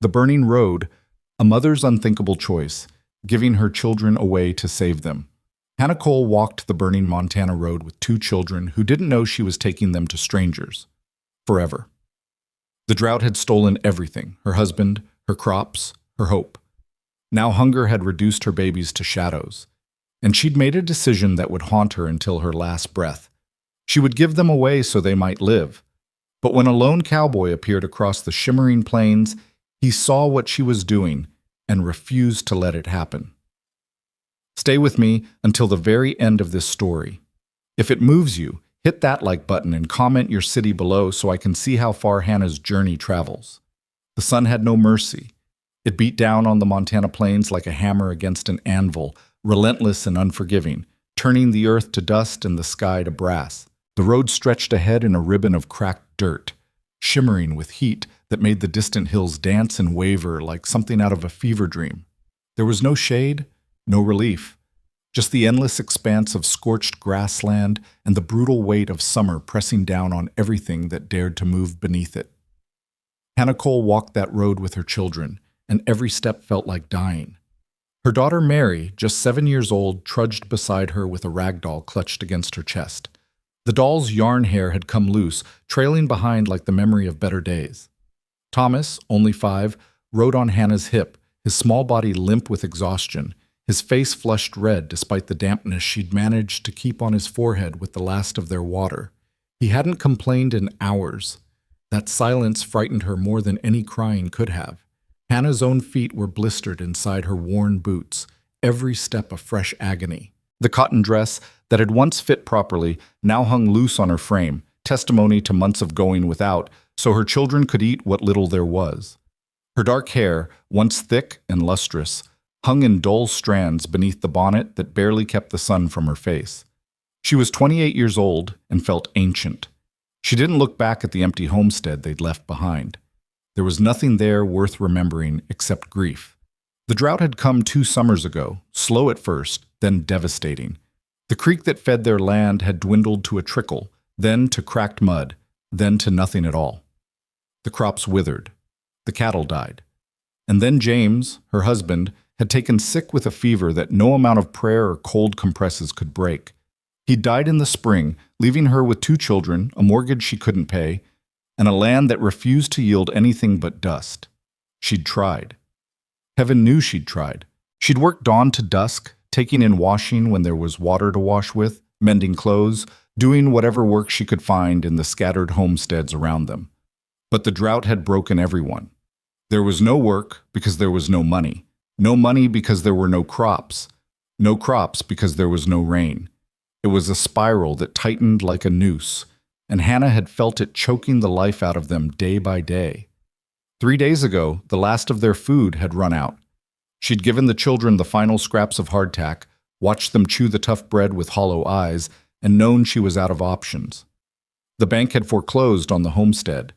The Burning Road, a mother's unthinkable choice, giving her children away to save them. Hannah Cole walked the burning Montana road with two children who didn't know she was taking them to strangers. Forever. The drought had stolen everything, her husband, her crops, her hope. Now hunger had reduced her babies to shadows, and she'd made a decision that would haunt her until her last breath. She would give them away so they might live. But when a lone cowboy appeared across the shimmering plains, he saw what she was doing and refused to let it happen. Stay with me until the very end of this story. If it moves you, hit that like button and comment your city below so I can see how far Hannah's journey travels. The sun had no mercy. It beat down on the Montana plains like a hammer against an anvil, relentless and unforgiving, turning the earth to dust and the sky to brass. The road stretched ahead in a ribbon of cracked dirt, shimmering with heat that made the distant hills dance and waver like something out of a fever dream. There was no shade, no relief, just the endless expanse of scorched grassland and the brutal weight of summer pressing down on everything that dared to move beneath it. Hannah Cole walked that road with her children, and every step felt like dying. Her daughter Mary, just 7 years old, trudged beside her with a rag doll clutched against her chest. The doll's yarn hair had come loose, trailing behind like the memory of better days. Thomas, only 5, rode on Hannah's hip, his small body limp with exhaustion, his face flushed red despite the dampness she'd managed to keep on his forehead with the last of their water. He hadn't complained in hours. That silence frightened her more than any crying could have. Hannah's own feet were blistered inside her worn boots, every step a fresh agony. The cotton dress that had once fit properly now hung loose on her frame, testimony to months of going without, so her children could eat what little there was. Her dark hair, once thick and lustrous, hung in dull strands beneath the bonnet that barely kept the sun from her face. She was 28 years old and felt ancient. She didn't look back at the empty homestead they'd left behind. There was nothing there worth remembering except grief. The drought had come 2 summers ago, slow at first, then devastating. The creek that fed their land had dwindled to a trickle, then to cracked mud, then to nothing at all. The crops withered. The cattle died. And then James, her husband, had taken sick with a fever that no amount of prayer or cold compresses could break. He died in the spring, leaving her with 2 children, a mortgage she couldn't pay, and a land that refused to yield anything but dust. She'd tried. Heaven knew she'd tried. She'd worked dawn to dusk, taking in washing when there was water to wash with, mending clothes, doing whatever work she could find in the scattered homesteads around them. But the drought had broken everyone. There was no work because there was no money. No money because there were no crops. No crops because there was no rain. It was a spiral that tightened like a noose, and Hannah had felt it choking the life out of them day by day. 3 days ago, the last of their food had run out. She'd given the children the final scraps of hardtack, watched them chew the tough bread with hollow eyes, and known she was out of options. The bank had foreclosed on the homestead.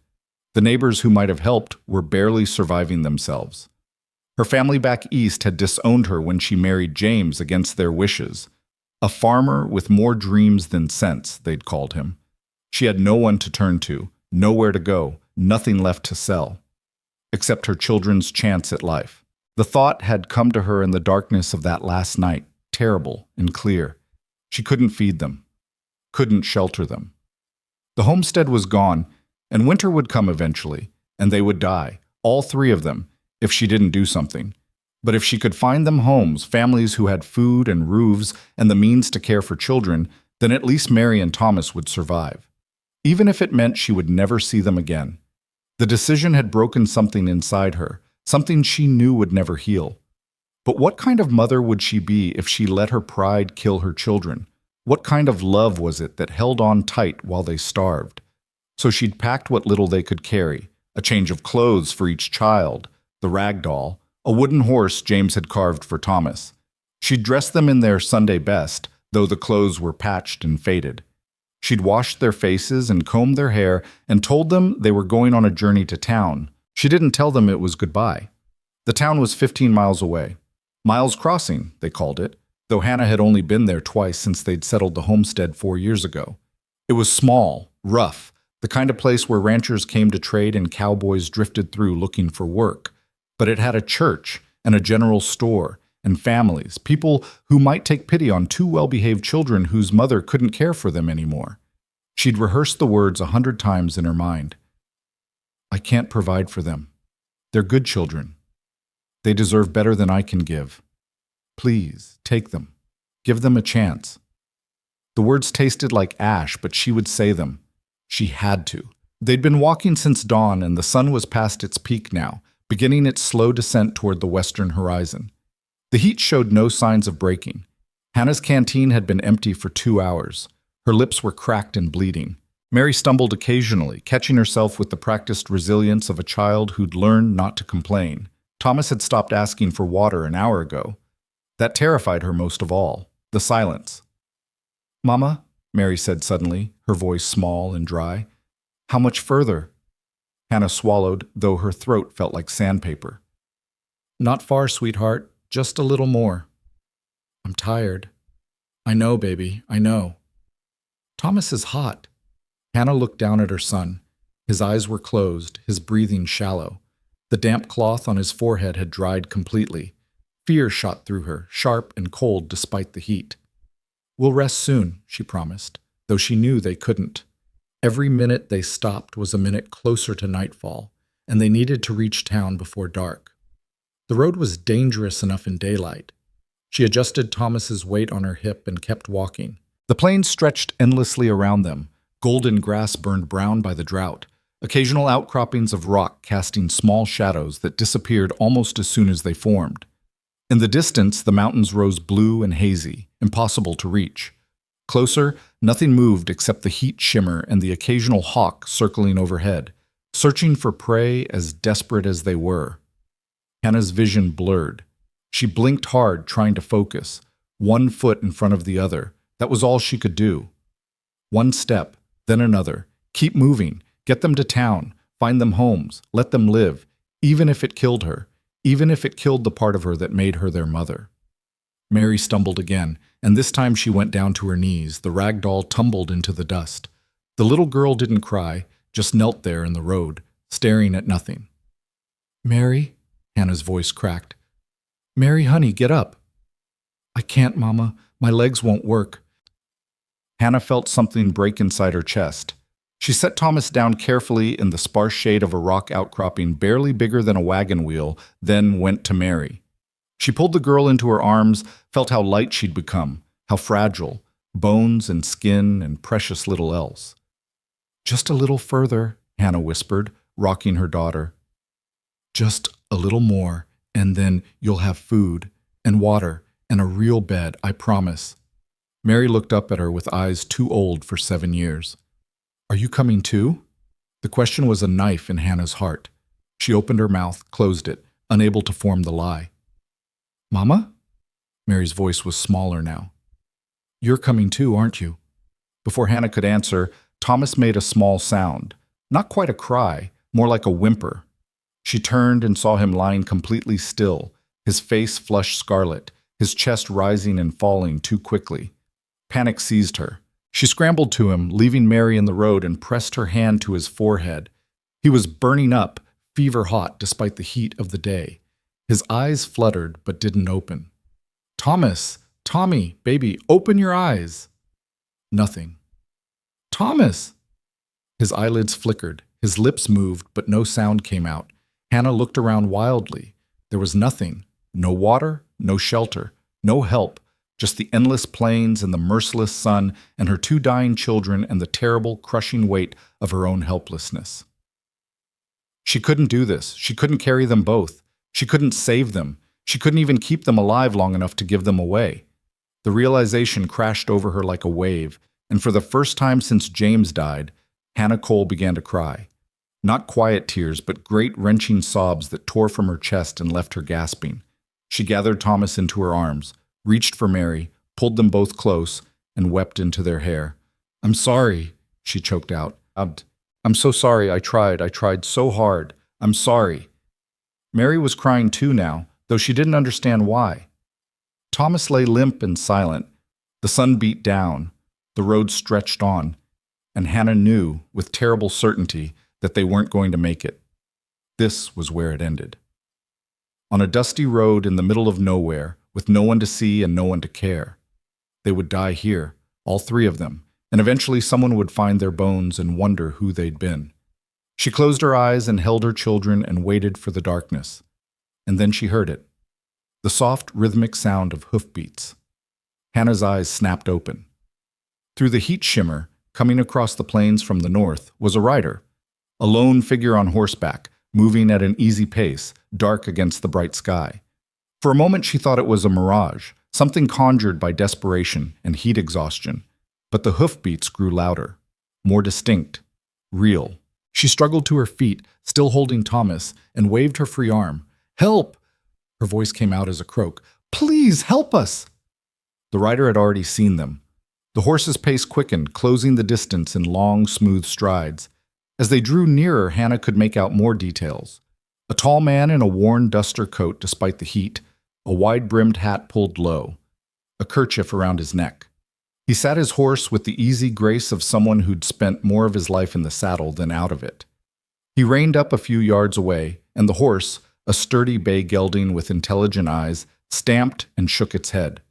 The neighbors who might have helped were barely surviving themselves. Her family back east had disowned her when she married James against their wishes. A farmer with more dreams than sense, they'd called him. She had no one to turn to, nowhere to go, nothing left to sell, except her children's chance at life. The thought had come to her in the darkness of that last night, terrible and clear. She couldn't feed them, couldn't shelter them. The homestead was gone, and winter would come eventually, and they would die, all 3 of them, if she didn't do something. But if she could find them homes, families who had food and roofs and the means to care for children, then at least Mary and Thomas would survive. Even if it meant she would never see them again. The decision had broken something inside her, something she knew would never heal. But what kind of mother would she be if she let her pride kill her children? What kind of love was it that held on tight while they starved? So she'd packed what little they could carry, a change of clothes for each child, the rag doll, a wooden horse James had carved for Thomas. She'd dressed them in their Sunday best, though the clothes were patched and faded. She'd washed their faces and combed their hair and told them they were going on a journey to town. She didn't tell them it was goodbye. The town was 15 miles away. Miles Crossing, they called it, though Hannah had only been there twice since they'd settled the homestead 4 years ago. It was small, rough, the kind of place where ranchers came to trade and cowboys drifted through looking for work. but it had a church and a general store and families, people who might take pity on two well-behaved children whose mother couldn't care for them anymore. She'd rehearsed the words 100 times in her mind. I can't provide for them. They're good children. They deserve better than I can give. Please, take them. Give them a chance. The words tasted like ash, but she would say them. She had to. They'd been walking since dawn, and the sun was past its peak now, beginning its slow descent toward the western horizon. The heat showed no signs of breaking. Hannah's canteen had been empty for 2 hours. Her lips were cracked and bleeding. Mary stumbled occasionally, catching herself with the practiced resilience of a child who'd learned not to complain. Thomas had stopped asking for water an hour ago. That terrified her most of all, the silence. Mama, Mary said suddenly, her voice small and dry. How much further? Hannah swallowed, though her throat felt like sandpaper. Not far, sweetheart, just a little more. I'm tired. I know, baby, I know. Thomas is hot. Hannah looked down at her son. His eyes were closed, his breathing shallow. The damp cloth on his forehead had dried completely. Fear shot through her, sharp and cold despite the heat. We'll rest soon, she promised, though she knew they couldn't. Every minute they stopped was a minute closer to nightfall, and they needed to reach town before dark. The road was dangerous enough in daylight. She adjusted Thomas's weight on her hip and kept walking. The plains stretched endlessly around them. Golden grass burned brown by the drought, occasional outcroppings of rock casting small shadows that disappeared almost as soon as they formed. In the distance, the mountains rose blue and hazy, impossible to reach. Closer, nothing moved except the heat shimmer and the occasional hawk circling overhead, searching for prey as desperate as they were. Hannah's vision blurred. She blinked hard, trying to focus, one foot in front of the other. That was all she could do. One step, then another. Keep moving. Get them to town. Find them homes. Let them live, even if it killed her, even if it killed the part of her that made her their mother. Mary stumbled again, and this time she went down to her knees. The rag doll tumbled into the dust. The little girl didn't cry, just knelt there in the road, staring at nothing. Mary, Hannah's voice cracked. Mary, honey, get up. I can't, Mama. My legs won't work. Hannah felt something break inside her chest. She set Thomas down carefully in the sparse shade of a rock outcropping barely bigger than a wagon wheel, then went to Mary. She pulled the girl into her arms, felt how light she'd become, how fragile, bones and skin and precious little else. Just a little further, Hannah whispered, rocking her daughter. Just a little more, and then you'll have food and water and a real bed, I promise. Mary looked up at her with eyes too old for 7 years. Are you coming too? The question was a knife in Hannah's heart. She opened her mouth, closed it, unable to form the lie. Mama? Mary's voice was smaller now. You're coming too, aren't you? Before Hannah could answer, Thomas made a small sound. Not quite a cry, more like a whimper. She turned and saw him lying completely still, his face flushed scarlet, his chest rising and falling too quickly. Panic seized her. She scrambled to him, leaving Mary in the road, and pressed her hand to his forehead. He was burning up, fever hot despite the heat of the day. His eyes fluttered but didn't open. Thomas! Tommy! Baby, open your eyes! Nothing. Thomas! His eyelids flickered. His lips moved, but no sound came out. Hannah looked around wildly. There was nothing. No water, no shelter, no help. Just the endless plains and the merciless sun and her 2 dying children and the terrible, crushing weight of her own helplessness. She couldn't do this. She couldn't carry them both. She couldn't save them. She couldn't even keep them alive long enough to give them away. The realization crashed over her like a wave, and for the first time since James died, Hannah Cole began to cry. Not quiet tears, but great wrenching sobs that tore from her chest and left her gasping. She gathered Thomas into her arms, reached for Mary, pulled them both close, and wept into their hair. I'm sorry, she choked out. I'm so sorry. I tried so hard. I'm sorry. Mary was crying too now, though she didn't understand why. Thomas lay limp and silent. The sun beat down. The road stretched on. And Hannah knew, with terrible certainty, that they weren't going to make it. This was where it ended. on a dusty road in the middle of nowhere, with no one to see and no one to care. They would die here, all three of them, and eventually someone would find their bones and wonder who they'd been. She closed her eyes and held her children and waited for the darkness. And then she heard it. The soft, rhythmic sound of hoofbeats. Hannah's eyes snapped open. Through the heat shimmer, coming across the plains from the north, was a rider. A lone figure on horseback, moving at an easy pace, dark against the bright sky. For a moment she thought it was a mirage, something conjured by desperation and heat exhaustion. But the hoofbeats grew louder, more distinct, real. She struggled to her feet, still holding Thomas, and waved her free arm. "Help!" Her voice came out as a croak. "Please, help us!" The rider had already seen them. The horse's pace quickened, closing the distance in long, smooth strides. As they drew nearer, Hannah could make out more details. A tall man in a worn duster coat despite the heat, a wide-brimmed hat pulled low, a kerchief around his neck. He sat his horse with the easy grace of someone who'd spent more of his life in the saddle than out of it. He reined up a few yards away, and the horse, a sturdy bay gelding with intelligent eyes, stamped and shook its head.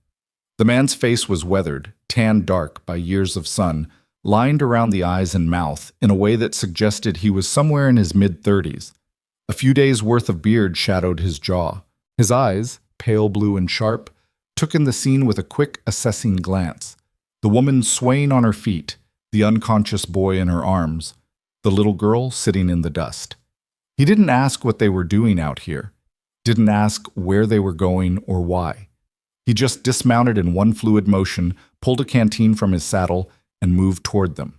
The man's face was weathered, tanned dark by years of sun, lined around the eyes and mouth in a way that suggested he was somewhere in his mid-30s. A few days' worth of beard shadowed his jaw. His eyes, pale blue and sharp, took in the scene with a quick, assessing glance. The woman swaying on her feet, the unconscious boy in her arms, the little girl sitting in the dust. He didn't ask what they were doing out here, didn't ask where they were going or why. He just dismounted in one fluid motion, pulled a canteen from his saddle, and moved toward them.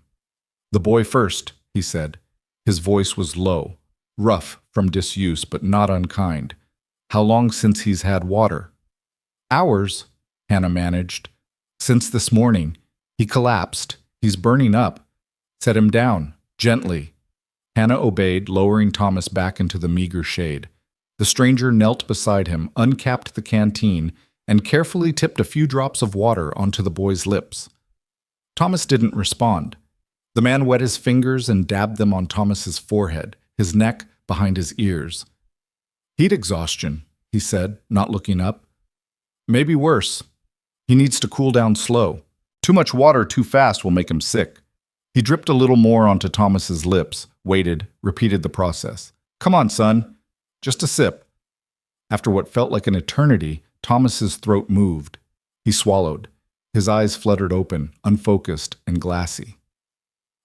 "The boy first," he said. His voice was low, rough from disuse, but not unkind. "How long since he's had water?" "Hours," Hannah managed. "Since this morning. He collapsed. He's burning up." "Set him down, gently." Hannah obeyed, lowering Thomas back into the meager shade. The stranger knelt beside him, uncapped the canteen, and carefully tipped a few drops of water onto the boy's lips. Thomas didn't respond. The man wet his fingers and dabbed them on Thomas's forehead, his neck, behind his ears. "Heat exhaustion," he said, not looking up. "Maybe worse. He needs to cool down slow. Too much water too fast will make him sick." He dripped a little more onto Thomas's lips, waited, repeated the process. "Come on, son. Just a sip." After what felt like an eternity, Thomas's throat moved. He swallowed. His eyes fluttered open, unfocused and glassy.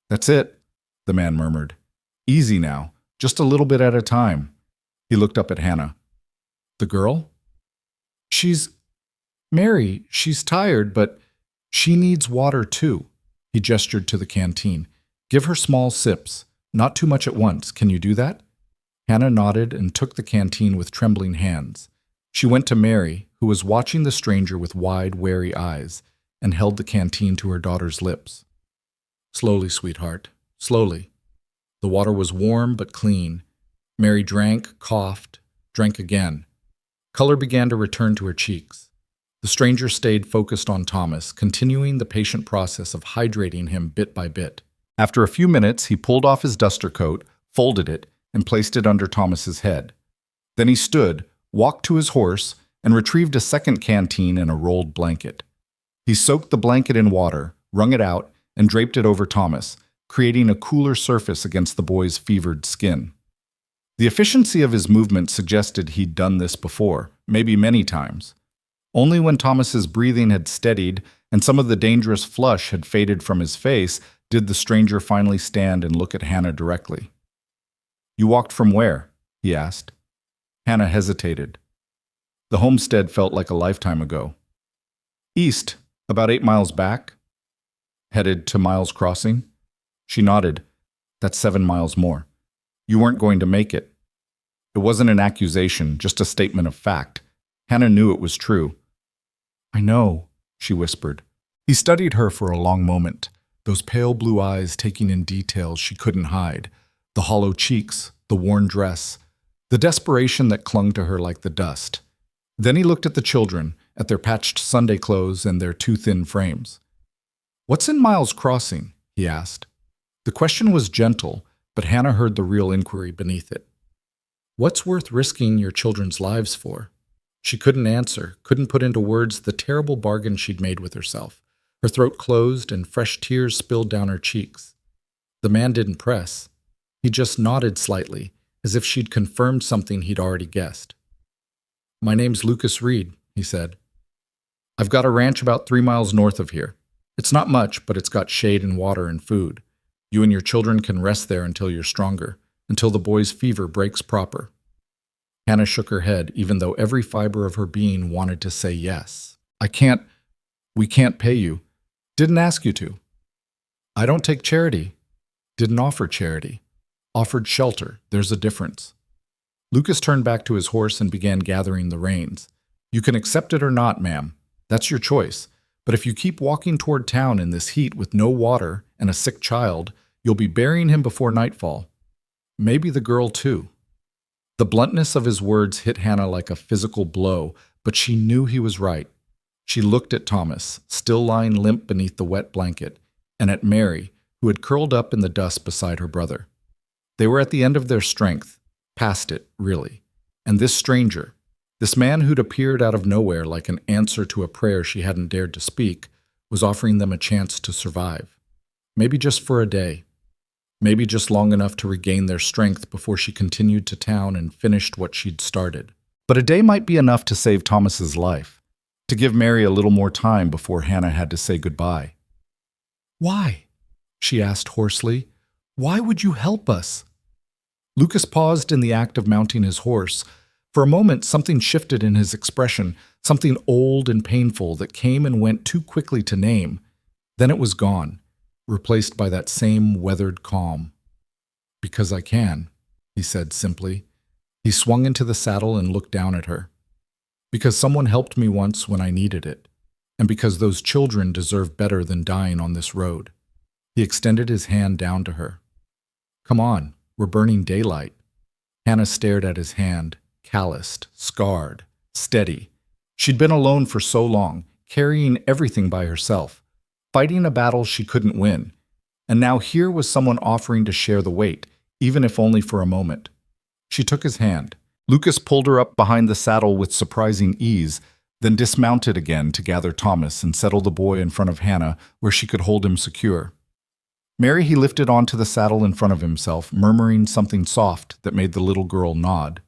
"That's it," the man murmured. "Easy now, just a little bit at a time." He looked up at Hannah. "The girl?" "She's Mary. She's tired, but she needs water too." He gestured to the canteen. "Give her small sips, not too much at once. Can you do that?" Hannah nodded and took the canteen with trembling hands. She went to Mary, who was watching the stranger with wide, wary eyes, and held the canteen to her daughter's lips. "Slowly, sweetheart, slowly." The water was warm but clean. Mary drank, coughed, drank again. Color began to return to her cheeks. The stranger stayed focused on Thomas, continuing the patient process of hydrating him bit by bit. After a few minutes, he pulled off his duster coat, folded it, and placed it under Thomas's head. Then he stood, walked to his horse, and retrieved a second canteen and a rolled blanket. He soaked the blanket in water, wrung it out, and draped it over Thomas, creating a cooler surface against the boy's fevered skin. The efficiency of his movement suggested he'd done this before, maybe many times. Only when Thomas's breathing had steadied and some of the dangerous flush had faded from his face did the stranger finally stand and look at Hannah directly. "You walked from where?" he asked. Hannah hesitated. The homestead felt like a lifetime ago. "East, about 8 miles back." "Headed to Miles Crossing?" She nodded. "That's 7 miles more. You weren't going to make it." It wasn't an accusation, just a statement of fact. Hannah knew it was true. "I know," she whispered. He studied her for a long moment, those pale blue eyes taking in details she couldn't hide, the hollow cheeks, the worn dress, the desperation that clung to her like the dust. Then he looked at the children, at their patched Sunday clothes and their too thin frames. "What's in Miles Crossing?" he asked. The question was gentle, but Hannah heard the real inquiry beneath it. What's worth risking your children's lives for? She couldn't answer, couldn't put into words the terrible bargain she'd made with herself. Her throat closed and fresh tears spilled down her cheeks. The man didn't press. He just nodded slightly, as if she'd confirmed something he'd already guessed. "My name's Lucas Reed," he said. "I've got a ranch about 3 miles north of here. It's not much, but it's got shade and water and food. You and your children can rest there until you're stronger, until the boy's fever breaks proper." Hannah shook her head, even though every fiber of her being wanted to say yes. We can't pay you. Didn't ask you to. I don't take charity. Didn't offer charity. Offered shelter. There's a difference." Lucas turned back to his horse and began gathering the reins. "You can accept it or not, ma'am. That's your choice. But if you keep walking toward town in this heat with no water and a sick child, you'll be burying him before nightfall. Maybe the girl, too." The bluntness of his words hit Hannah like a physical blow, but she knew he was right. She looked at Thomas, still lying limp beneath the wet blanket, and at Mary, who had curled up in the dust beside her brother. They were at the end of their strength, past it, really. And this stranger, this man who'd appeared out of nowhere like an answer to a prayer she hadn't dared to speak, was offering them a chance to survive. Maybe just for a day. Maybe just long enough to regain their strength before she continued to town and finished what she'd started. But a day might be enough to save Thomas's life, to give Mary a little more time before Hannah had to say goodbye. "Why?" she asked hoarsely. "Why would you help us?" Lucas paused in the act of mounting his horse. For a moment, something shifted in his expression, something old and painful that came and went too quickly to name. Then it was gone, replaced by that same weathered calm. "Because I can," he said simply. He swung into the saddle and looked down at her. "Because someone helped me once when I needed it, and because those children deserve better than dying on this road." He extended his hand down to her. "Come on, we're burning daylight." Hannah stared at his hand, calloused, scarred, steady. She'd been alone for so long, carrying everything by herself, fighting a battle she couldn't win. And now here was someone offering to share the weight, even if only for a moment. She took his hand. Lucas pulled her up behind the saddle with surprising ease, then dismounted again to gather Thomas and settle the boy in front of Hannah where she could hold him secure. Mary he lifted onto the saddle in front of himself, murmuring something soft that made the little girl nod.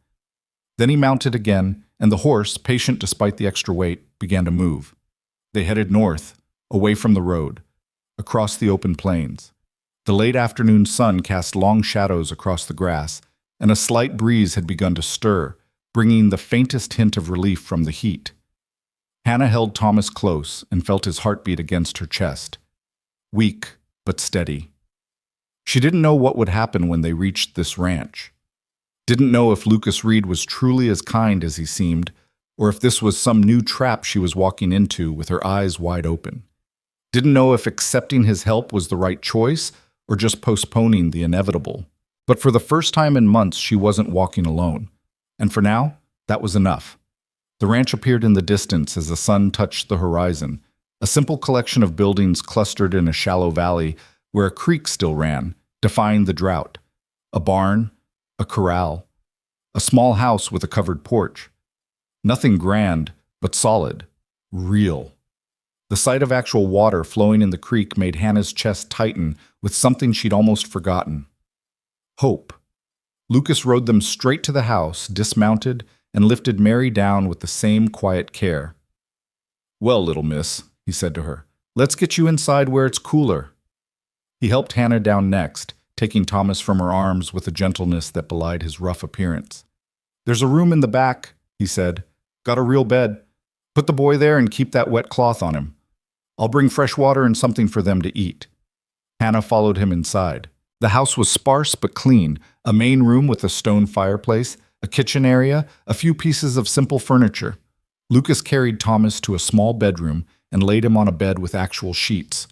Then he mounted again, and the horse, patient despite the extra weight, began to move. They headed north, away from the road, across the open plains. The late afternoon sun cast long shadows across the grass, and a slight breeze had begun to stir, bringing the faintest hint of relief from the heat. Hannah held Thomas close and felt his heartbeat against her chest. Weak, but steady. She didn't know what would happen when they reached this ranch. Didn't know if Lucas Reed was truly as kind as he seemed, or if this was some new trap she was walking into with her eyes wide open. Didn't know if accepting his help was the right choice or just postponing the inevitable. But for the first time in months, she wasn't walking alone. And for now, that was enough. The ranch appeared in the distance as the sun touched the horizon, a simple collection of buildings clustered in a shallow valley where a creek still ran, defying the drought. A barn, a corral, a small house with a covered porch. Nothing grand, but solid, real. The sight of actual water flowing in the creek made Hannah's chest tighten with something she'd almost forgotten. Hope. Lucas rode them straight to the house, dismounted, and lifted Mary down with the same quiet care. "Well, little miss," he said to her, "let's get you inside where it's cooler." He helped Hannah down next, taking Thomas from her arms with a gentleness that belied his rough appearance. "There's a room in the back," he said. "Got a real bed. Put the boy there and keep that wet cloth on him. I'll bring fresh water and something for them to eat." Hannah followed him inside. The house was sparse but clean, a main room with a stone fireplace, a kitchen area, a few pieces of simple furniture. Lucas carried Thomas to a small bedroom and laid him on a bed with actual sheets,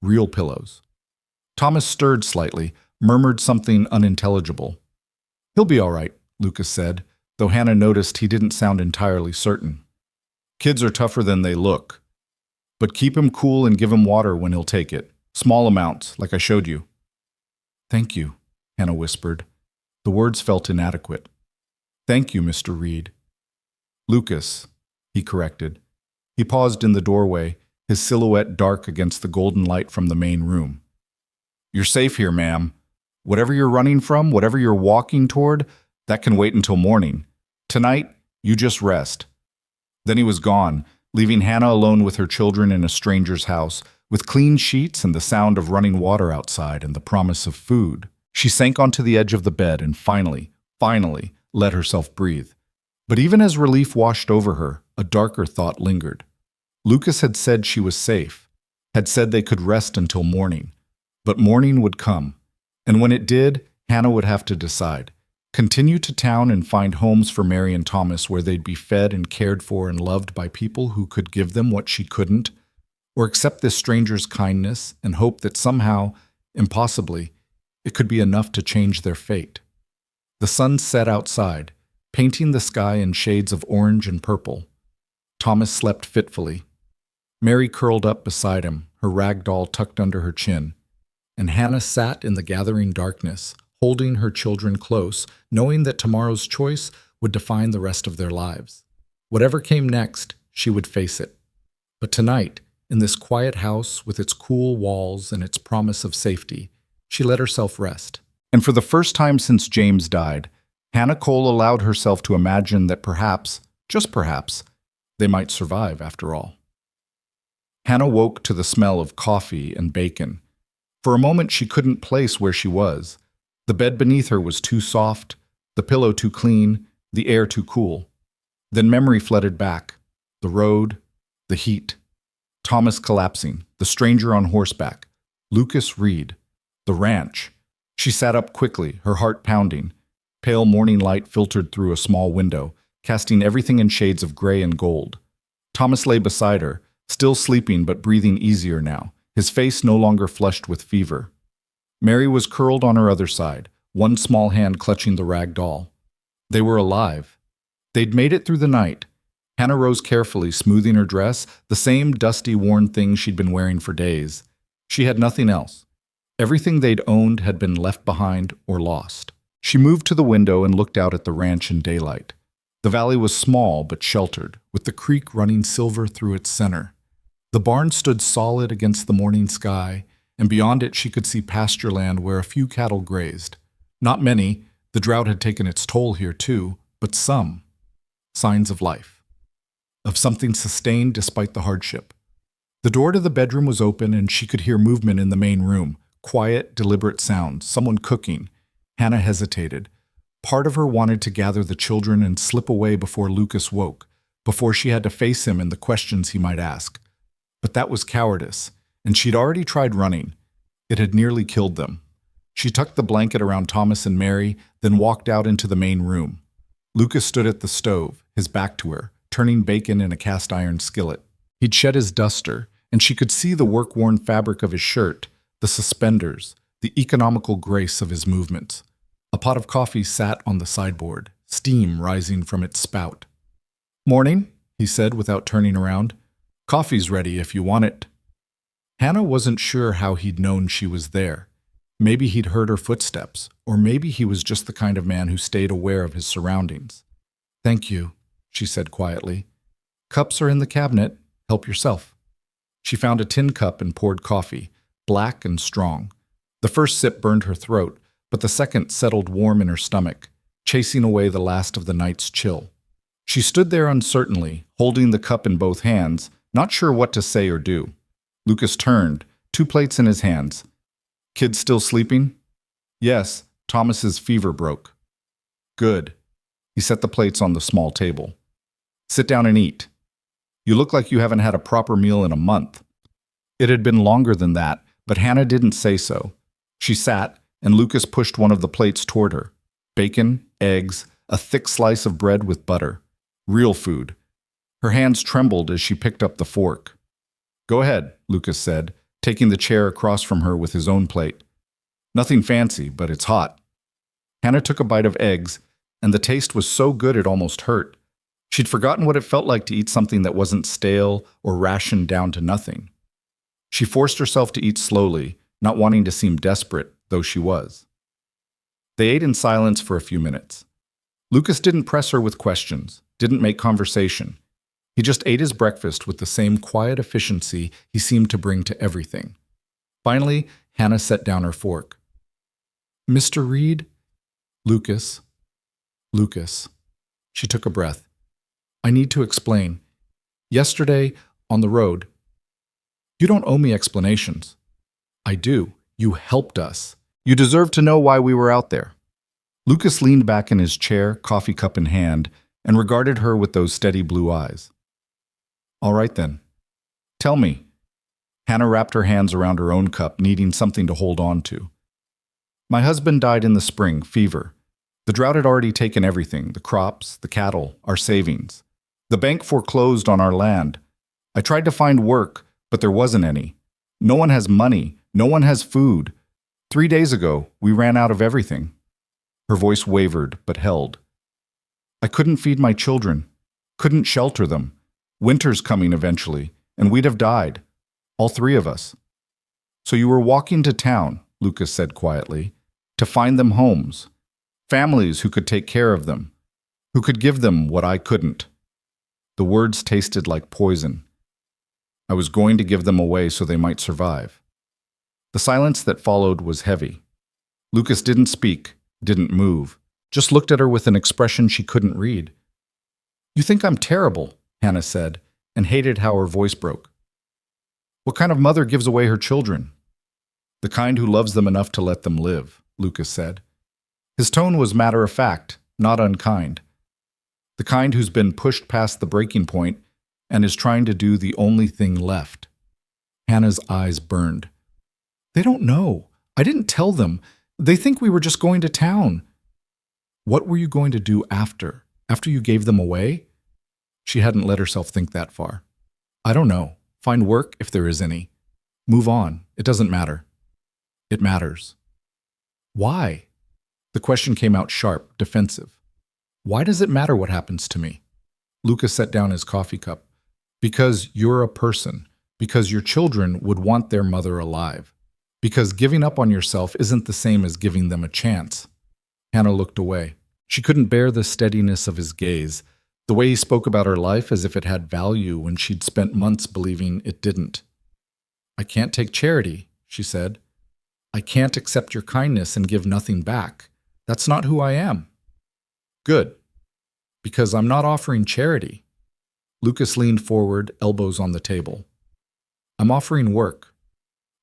real pillows. Thomas stirred slightly, murmured something unintelligible. "He'll be all right," Lucas said, though Hannah noticed he didn't sound entirely certain. "Kids are tougher than they look. But keep him cool and give him water when he'll take it. Small amounts, like I showed you." "Thank you," Hannah whispered. The words felt inadequate. Thank you, Mr. Reed. Lucas, he corrected. He paused in the doorway, his silhouette dark against the golden light from the main room. You're safe here, ma'am. Whatever you're running from, whatever you're walking toward, that can wait until morning. Tonight, you just rest. Then he was gone, leaving Hannah alone with her children in a stranger's house, with clean sheets and the sound of running water outside and the promise of food. She sank onto the edge of the bed and finally let herself breathe. But even as relief washed over her, a darker thought lingered. Lucas had said she was safe, had said they could rest until morning. But morning would come, and when it did, Hannah would have to decide. Continue to town and find homes for Mary and Thomas where they'd be fed and cared for and loved by people who could give them what she couldn't, or accept this stranger's kindness and hope that somehow, impossibly, it could be enough to change their fate. The sun set outside, painting the sky in shades of orange and purple. Thomas slept fitfully. Mary curled up beside him, her rag doll tucked under her chin, and Hannah sat in the gathering darkness, holding her children close, knowing that tomorrow's choice would define the rest of their lives. Whatever came next, she would face it. But tonight, in this quiet house with its cool walls and its promise of safety, she let herself rest. And for the first time since James died, Hannah Cole allowed herself to imagine that perhaps, just perhaps, they might survive after all. Hannah woke to the smell of coffee and bacon. For a moment she couldn't place where she was. The bed beneath her was too soft, the pillow too clean, the air too cool. Then memory flooded back. The road, the heat, Thomas collapsing, the stranger on horseback, Lucas Reed, the ranch. She sat up quickly, her heart pounding. Pale morning light filtered through a small window, casting everything in shades of gray and gold. Thomas lay beside her, still sleeping but breathing easier now, his face no longer flushed with fever. Mary was curled on her other side, one small hand clutching the rag doll. They were alive. They'd made it through the night. Hannah rose carefully, smoothing her dress, the same dusty, worn thing she'd been wearing for days. She had nothing else. Everything they'd owned had been left behind or lost. She moved to the window and looked out at the ranch in daylight. The valley was small but sheltered, with the creek running silver through its center. The barn stood solid against the morning sky, and beyond it she could see pasture land where a few cattle grazed. Not many, the drought had taken its toll here too, but some. Signs of life. Of something sustained despite the hardship. The door to the bedroom was open and she could hear movement in the main room. Quiet, deliberate sounds, someone cooking. Hannah hesitated. Part of her wanted to gather the children and slip away before Lucas woke, before she had to face him and the questions he might ask. But that was cowardice, and she'd already tried running. It had nearly killed them. She tucked the blanket around Thomas and Mary, then walked out into the main room. Lucas stood at the stove, his back to her, turning bacon in a cast-iron skillet. He'd shed his duster, and she could see the work-worn fabric of his shirt, the suspenders, the economical grace of his movements. A pot of coffee sat on the sideboard, steam rising from its spout. "Morning," he said without turning around. "Coffee's ready if you want it." Hannah wasn't sure how he'd known she was there. Maybe he'd heard her footsteps, or maybe he was just the kind of man who stayed aware of his surroundings. "Thank you," she said quietly. "Cups are in the cabinet. Help yourself." She found a tin cup and poured coffee, black and strong. The first sip burned her throat, but the second settled warm in her stomach, chasing away the last of the night's chill. She stood there uncertainly, holding the cup in both hands, not sure what to say or do. Lucas turned, 2 plates in his hands. "Kids still sleeping?" "Yes, Thomas's fever broke." "Good." He set the plates on the small table. "Sit down and eat. You look like you haven't had a proper meal in a month." It had been longer than that, but Hannah didn't say so. She sat, and Lucas pushed one of the plates toward her. Bacon, eggs, a thick slice of bread with butter. Real food. Her hands trembled as she picked up the fork. "Go ahead," Lucas said, taking the chair across from her with his own plate. "Nothing fancy, but it's hot." Hannah took a bite of eggs, and the taste was so good it almost hurt. She'd forgotten what it felt like to eat something that wasn't stale or rationed down to nothing. She forced herself to eat slowly, not wanting to seem desperate, though she was. They ate in silence for a few minutes. Lucas didn't press her with questions, didn't make conversation. He just ate his breakfast with the same quiet efficiency he seemed to bring to everything. Finally, Hannah set down her fork. "Mr. Reed?" "Lucas." "Lucas." She took a breath. "I need to explain. Yesterday, on the road." "You don't owe me explanations." "I do. You helped us. You deserve to know why we were out there." Lucas leaned back in his chair, coffee cup in hand, and regarded her with those steady blue eyes. "All right then. Tell me." Hannah wrapped her hands around her own cup, needing something to hold on to. "My husband died in the spring, fever. The drought had already taken everything, the crops, the cattle, our savings. The bank foreclosed on our land. I tried to find work, but there wasn't any. No one has money. No one has food. 3 days ago, we ran out of everything." Her voice wavered, but held. "I couldn't feed my children, couldn't shelter them. Winter's coming eventually, and we'd have died. All 3 of us." "So you were walking to town," Lucas said quietly, "to find them homes, families who could take care of them, who could give them what I couldn't." The words tasted like poison. "I was going to give them away so they might survive." The silence that followed was heavy. Lucas didn't speak, didn't move, just looked at her with an expression she couldn't read. "You think I'm terrible," Hannah said, and hated how her voice broke. "What kind of mother gives away her children?" "The kind who loves them enough to let them live," Lucas said. His tone was matter-of-fact, not unkind. "The kind who's been pushed past the breaking point and is trying to do the only thing left." Hannah's eyes burned. "They don't know. I didn't tell them. They think we were just going to town." "What were you going to do after? After you gave them away?" She hadn't let herself think that far. "I don't know. Find work if there is any. Move on. It doesn't matter." "It matters." "Why?" The question came out sharp, defensive. "Why does it matter what happens to me?" Lucas set down his coffee cup. "Because you're a person. Because your children would want their mother alive. Because giving up on yourself isn't the same as giving them a chance." Hannah looked away. She couldn't bear the steadiness of his gaze, the way he spoke about her life as if it had value when she'd spent months believing it didn't. "I can't take charity," she said. "I can't accept your kindness and give nothing back. That's not who I am." "Good. Because I'm not offering charity." Lucas leaned forward, elbows on the table. "I'm offering work.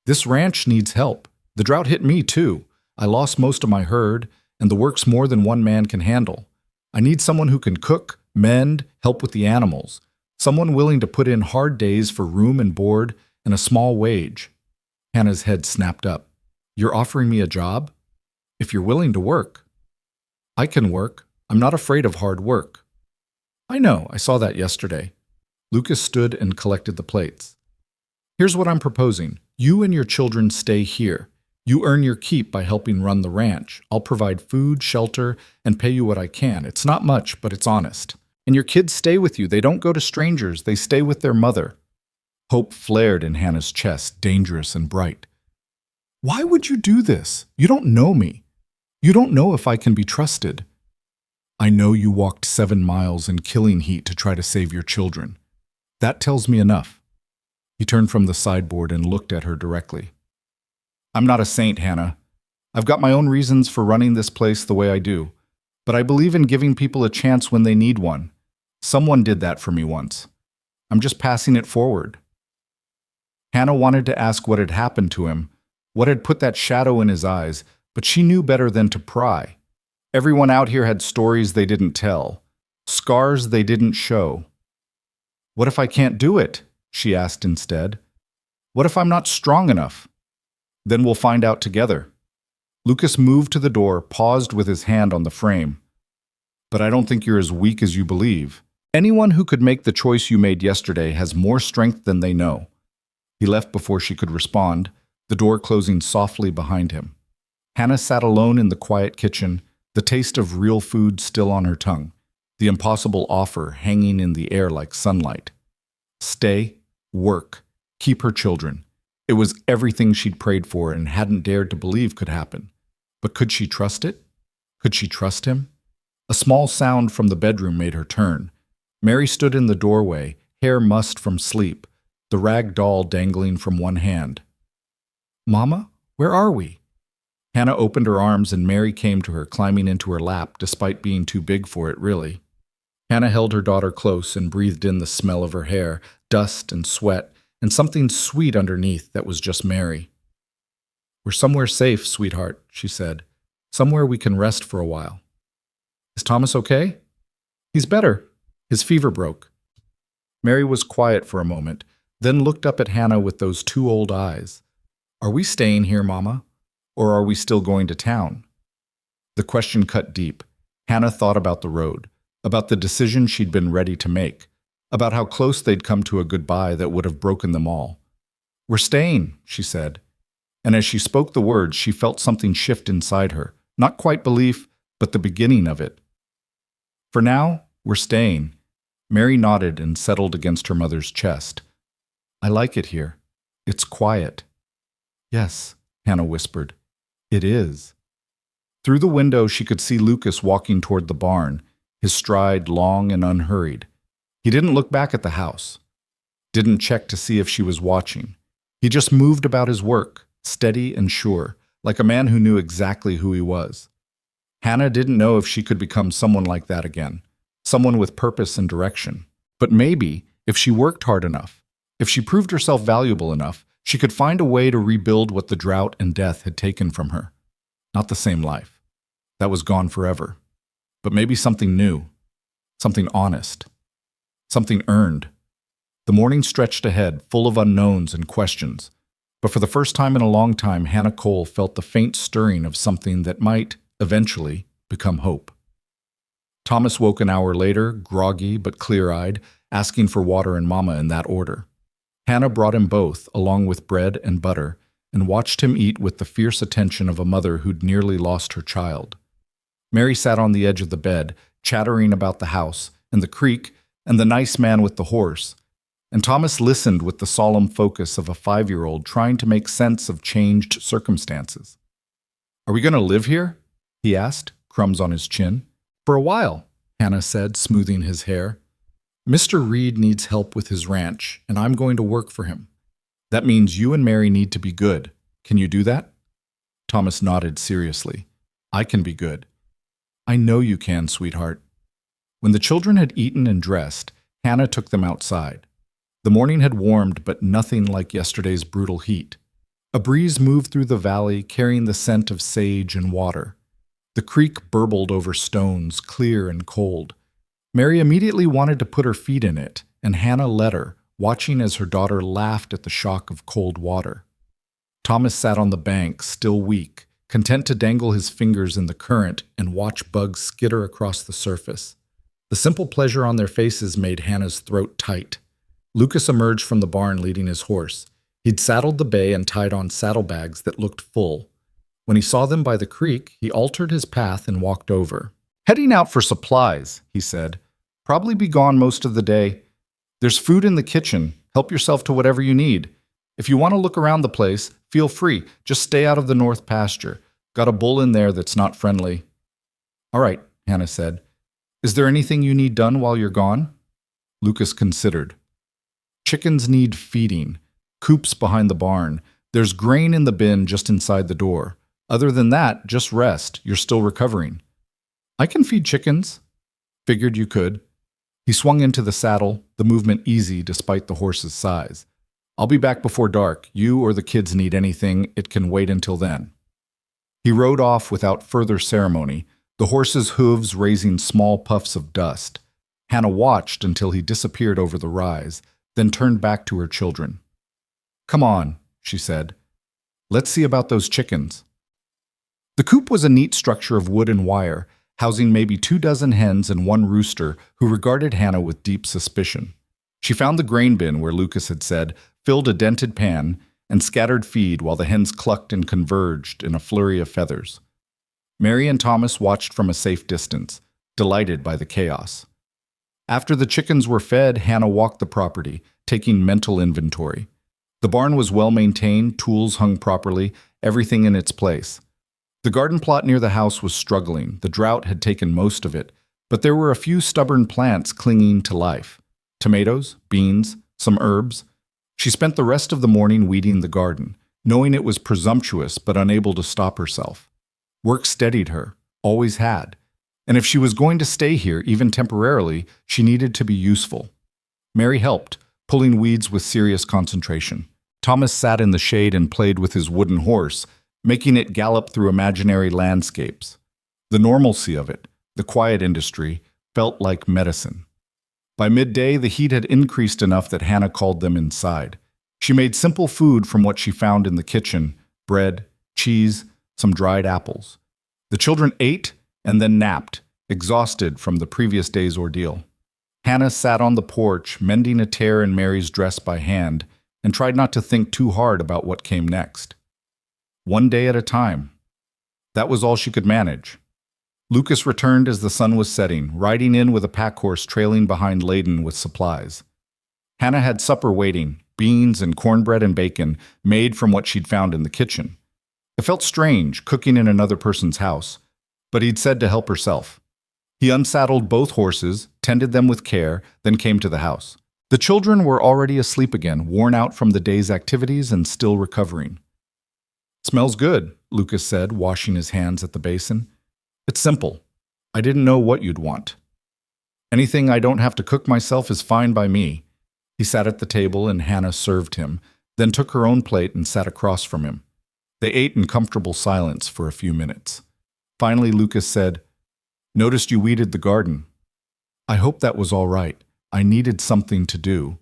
This ranch needs help. The drought hit me too. I lost most of my herd, and the work's more than one man can handle. I need someone who can cook, mend, help with the animals. Someone willing to put in hard days for room and board and a small wage." Hannah's head snapped up. "You're offering me a job? If you're willing to work." "I can work. I'm not afraid of hard work." "I know. I saw that yesterday." Lucas stood and collected the plates. "Here's what I'm proposing. You and your children stay here. You earn your keep by helping run the ranch. I'll provide food, shelter, and pay you what I can. It's not much, but it's honest. And your kids stay with you. They don't go to strangers. They stay with their mother." Hope flared in Hannah's chest, dangerous and bright. "Why would you do this? You don't know me. You don't know if I can be trusted." "I know you walked 7 miles in killing heat to try to save your children. That tells me enough." He turned from the sideboard and looked at her directly. "I'm not a saint, Hannah. I've got my own reasons for running this place the way I do, but I believe in giving people a chance when they need one. Someone did that for me once. I'm just passing it forward." Hannah wanted to ask what had happened to him, what had put that shadow in his eyes, but she knew better than to pry. Everyone out here had stories they didn't tell, scars they didn't show. "What if I can't do it?" she asked instead. "What if I'm not strong enough?" "Then we'll find out together." Lucas moved to the door, paused with his hand on the frame. "But I don't think you're as weak as you believe. Anyone who could make the choice you made yesterday has more strength than they know." He left before she could respond, the door closing softly behind him. Hannah sat alone in the quiet kitchen, the taste of real food still on her tongue, the impossible offer hanging in the air like sunlight. Stay, work, keep her children. It was everything she'd prayed for and hadn't dared to believe could happen. But could she trust it? Could she trust him? A small sound from the bedroom made her turn. Mary stood in the doorway, hair mussed from sleep, the rag doll dangling from one hand. "Mama, where are we?" Hannah opened her arms and Mary came to her, climbing into her lap, despite being too big for it, really. Hannah held her daughter close and breathed in the smell of her hair, dust and sweat, and something sweet underneath that was just Mary. "We're somewhere safe, sweetheart," she said. "Somewhere we can rest for a while." "Is Thomas okay?" "He's better. His fever broke." Mary was quiet for a moment, then looked up at Hannah with those two old eyes. "Are we staying here, Mama? Or are we still going to town?" The question cut deep. Hannah thought about the road, about the decision she'd been ready to make, about how close they'd come to a goodbye that would have broken them all. "We're staying," she said. And as she spoke the words, she felt something shift inside her, not quite belief, but the beginning of it. "For now, we're staying." Mary nodded and settled against her mother's chest. "I like it here. It's quiet." "Yes," Hannah whispered. "It is." Through the window, she could see Lucas walking toward the barn, his stride long and unhurried. He didn't look back at the house, didn't check to see if she was watching. He just moved about his work, steady and sure, like a man who knew exactly who he was. Hannah didn't know if she could become someone like that again, someone with purpose and direction. But maybe, if she worked hard enough, if she proved herself valuable enough, she could find a way to rebuild what the drought and death had taken from her. Not the same life. That was gone forever. But maybe something new, something honest, something earned. The morning stretched ahead, full of unknowns and questions. But for the first time in a long time, Hannah Cole felt the faint stirring of something that might, eventually, become hope. Thomas woke an hour later, groggy but clear-eyed, asking for water and Mama in that order. Hannah brought him both, along with bread and butter, and watched him eat with the fierce attention of a mother who'd nearly lost her child. Mary sat on the edge of the bed, chattering about the house, and the creek, and the nice man with the horse. And Thomas listened with the solemn focus of a 5-year-old trying to make sense of changed circumstances. "Are we going to live here?" he asked, crumbs on his chin. "For a while," Hannah said, smoothing his hair. "Mr. Reed needs help with his ranch, and I'm going to work for him. That means you and Mary need to be good. Can you do that?" Thomas nodded seriously. "I can be good." "I know you can, sweetheart." When the children had eaten and dressed, Hannah took them outside. The morning had warmed, but nothing like yesterday's brutal heat. A breeze moved through the valley, carrying the scent of sage and water. The creek burbled over stones, clear and cold. Mary immediately wanted to put her feet in it, and Hannah let her, watching as her daughter laughed at the shock of cold water. Thomas sat on the bank, still weak, content to dangle his fingers in the current and watch bugs skitter across the surface. The simple pleasure on their faces made Hannah's throat tight. Lucas emerged from the barn leading his horse. He'd saddled the bay and tied on saddlebags that looked full. When he saw them by the creek, he altered his path and walked over. "Heading out for supplies," he said. "Probably be gone most of the day. There's food in the kitchen. Help yourself to whatever you need. If you want to look around the place, feel free. Just stay out of the north pasture. Got a bull in there that's not friendly." "All right," Hannah said. "Is there anything you need done while you're gone?" Lucas considered. "Chickens need feeding. Coops behind the barn. There's grain in the bin just inside the door. Other than that, just rest. You're still recovering." "I can feed chickens." "Figured you could." He swung into the saddle, the movement easy despite the horse's size. "I'll be back before dark. You or the kids need anything, it can wait until then." He rode off without further ceremony, the horse's hooves raising small puffs of dust. Hannah watched until he disappeared over the rise, then turned back to her children. "Come on," she said. "Let's see about those chickens." The coop was a neat structure of wood and wire, housing maybe 24 hens and one rooster who regarded Hannah with deep suspicion. She found the grain bin where Lucas had said, filled a dented pan, and scattered feed while the hens clucked and converged in a flurry of feathers. Mary and Thomas watched from a safe distance, delighted by the chaos. After the chickens were fed, Hannah walked the property, taking mental inventory. The barn was well maintained, tools hung properly, everything in its place. The garden plot near the house was struggling. The drought had taken most of it, but there were a few stubborn plants clinging to life. Tomatoes, beans, some herbs. She spent the rest of the morning weeding the garden, knowing it was presumptuous but unable to stop herself. Work steadied her, always had. And if she was going to stay here, even temporarily, she needed to be useful. Mary helped, pulling weeds with serious concentration. Thomas sat in the shade and played with his wooden horse, making it gallop through imaginary landscapes. The normalcy of it, the quiet industry, felt like medicine. By midday, the heat had increased enough that Hannah called them inside. She made simple food from what she found in the kitchen: bread, cheese, some dried apples. The children ate and then napped, exhausted from the previous day's ordeal. Hannah sat on the porch, mending a tear in Mary's dress by hand, and tried not to think too hard about what came next. One day at a time. That was all she could manage. Lucas returned as the sun was setting, riding in with a pack horse trailing behind laden with supplies. Hannah had supper waiting, beans and cornbread and bacon, made from what she'd found in the kitchen. It felt strange, cooking in another person's house, but he'd said to help herself. He unsaddled both horses, tended them with care, then came to the house. The children were already asleep again, worn out from the day's activities and still recovering. "Smells good," Lucas said, washing his hands at the basin. "It's simple. I didn't know what you'd want. Anything I don't have to cook myself is fine by me." He sat at the table and Hannah served him, then took her own plate and sat across from him. They ate in comfortable silence for a few minutes. Finally, Lucas said, "Noticed you weeded the garden. I hope that was all right. I needed something to do.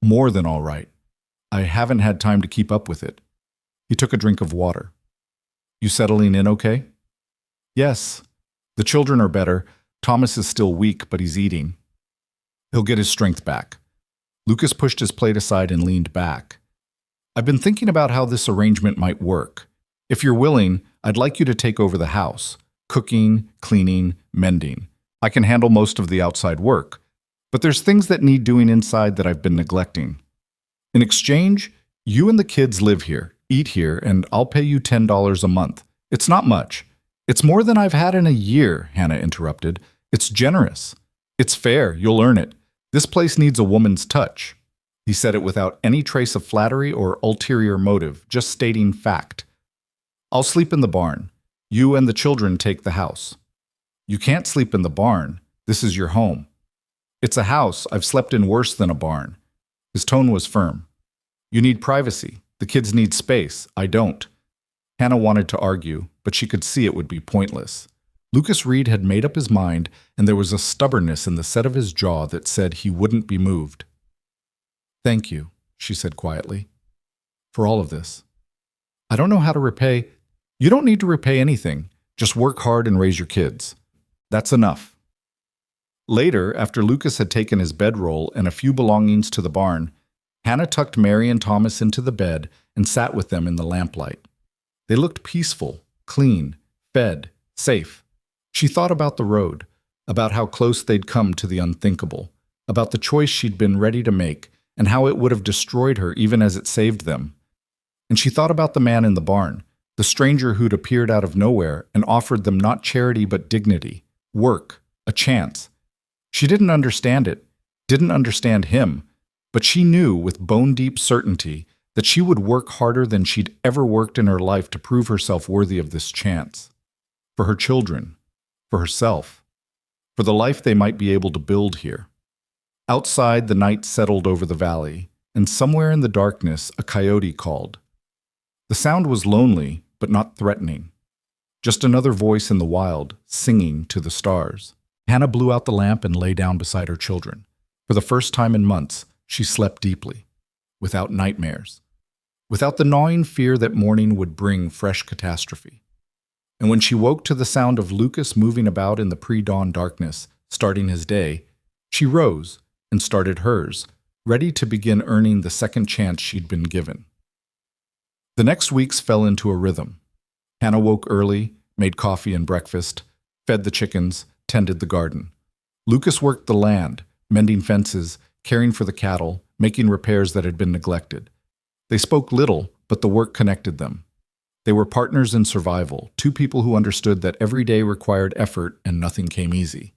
More than all right. I haven't had time to keep up with it." He took a drink of water. "You settling in okay?" "Yes. The children are better. Thomas is still weak, but he's eating. He'll get his strength back." Lucas pushed his plate aside and leaned back. "I've been thinking about how this arrangement might work. If you're willing, I'd like you to take over the house. Cooking, cleaning, mending. I can handle most of the outside work. But there's things that need doing inside that I've been neglecting. In exchange, you and the kids live here, eat here, and I'll pay you $10 a month. It's not much. It's more than I've had in a year," Hannah interrupted. "It's generous. It's fair. You'll earn it. This place needs a woman's touch." He said it without any trace of flattery or ulterior motive, just stating fact. "I'll sleep in the barn. You and the children take the house." "You can't sleep in the barn. This is your home." "It's a house. I've slept in worse than a barn." His tone was firm. "You need privacy. The kids need space. I don't." Hannah wanted to argue, but she could see it would be pointless. Lucas Reed had made up his mind, and there was a stubbornness in the set of his jaw that said he wouldn't be moved. "Thank you," she said quietly, "for all of this. I don't know how to repay—" "You don't need to repay anything. Just work hard and raise your kids. That's enough." Later, after Lucas had taken his bedroll and a few belongings to the barn, Hannah tucked Mary and Thomas into the bed and sat with them in the lamplight. They looked peaceful, clean, fed, safe. She thought about the road, about how close they'd come to the unthinkable, about the choice she'd been ready to make, and how it would have destroyed her even as it saved them. And she thought about the man in the barn, the stranger who'd appeared out of nowhere and offered them not charity but dignity, work, a chance. She didn't understand it, didn't understand him, but she knew with bone-deep certainty that she would work harder than she'd ever worked in her life to prove herself worthy of this chance. For her children, for herself, for the life they might be able to build here. Outside, the night settled over the valley, and somewhere in the darkness a coyote called. The sound was lonely, but not threatening. Just another voice in the wild, singing to the stars. Hannah blew out the lamp and lay down beside her children. For the first time in months, she slept deeply, without nightmares, without the gnawing fear that morning would bring fresh catastrophe. And when she woke to the sound of Lucas moving about in the pre-dawn darkness, starting his day, she rose and started hers, ready to begin earning the second chance she'd been given. The next weeks fell into a rhythm. Hannah woke early, made coffee and breakfast, fed the chickens, tended the garden. Lucas worked the land, mending fences, caring for the cattle, making repairs that had been neglected. They spoke little, but the work connected them. They were partners in survival, two people who understood that every day required effort and nothing came easy.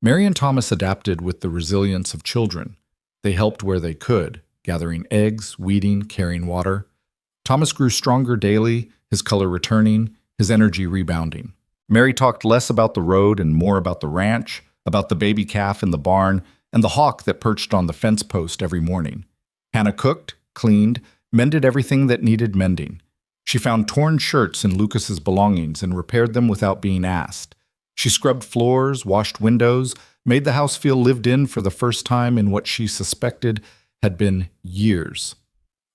Mary and Thomas adapted with the resilience of children. They helped where they could, gathering eggs, weeding, carrying water. Thomas grew stronger daily, his color returning, his energy rebounding. Mary talked less about the road and more about the ranch, about the baby calf in the barn, and the hawk that perched on the fence post every morning. Hannah cooked, cleaned, mended everything that needed mending. She found torn shirts in Lucas's belongings and repaired them without being asked. She scrubbed floors, washed windows, made the house feel lived in for the first time in what she suspected had been years.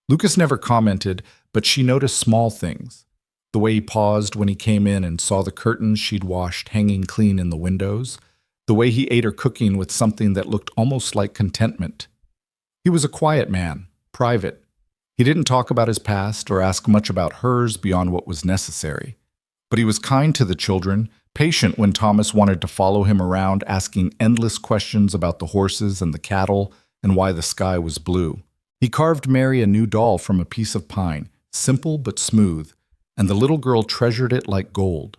Lucas never commented, but she noticed small things. The way he paused when he came in and saw the curtains she'd washed hanging clean in the windows. The way he ate her cooking with something that looked almost like contentment. He was a quiet man, private. He didn't talk about his past or ask much about hers beyond what was necessary. But he was kind to the children, patient when Thomas wanted to follow him around, asking endless questions about the horses and the cattle and why the sky was blue. He carved Mary a new doll from a piece of pine, simple but smooth, and the little girl treasured it like gold.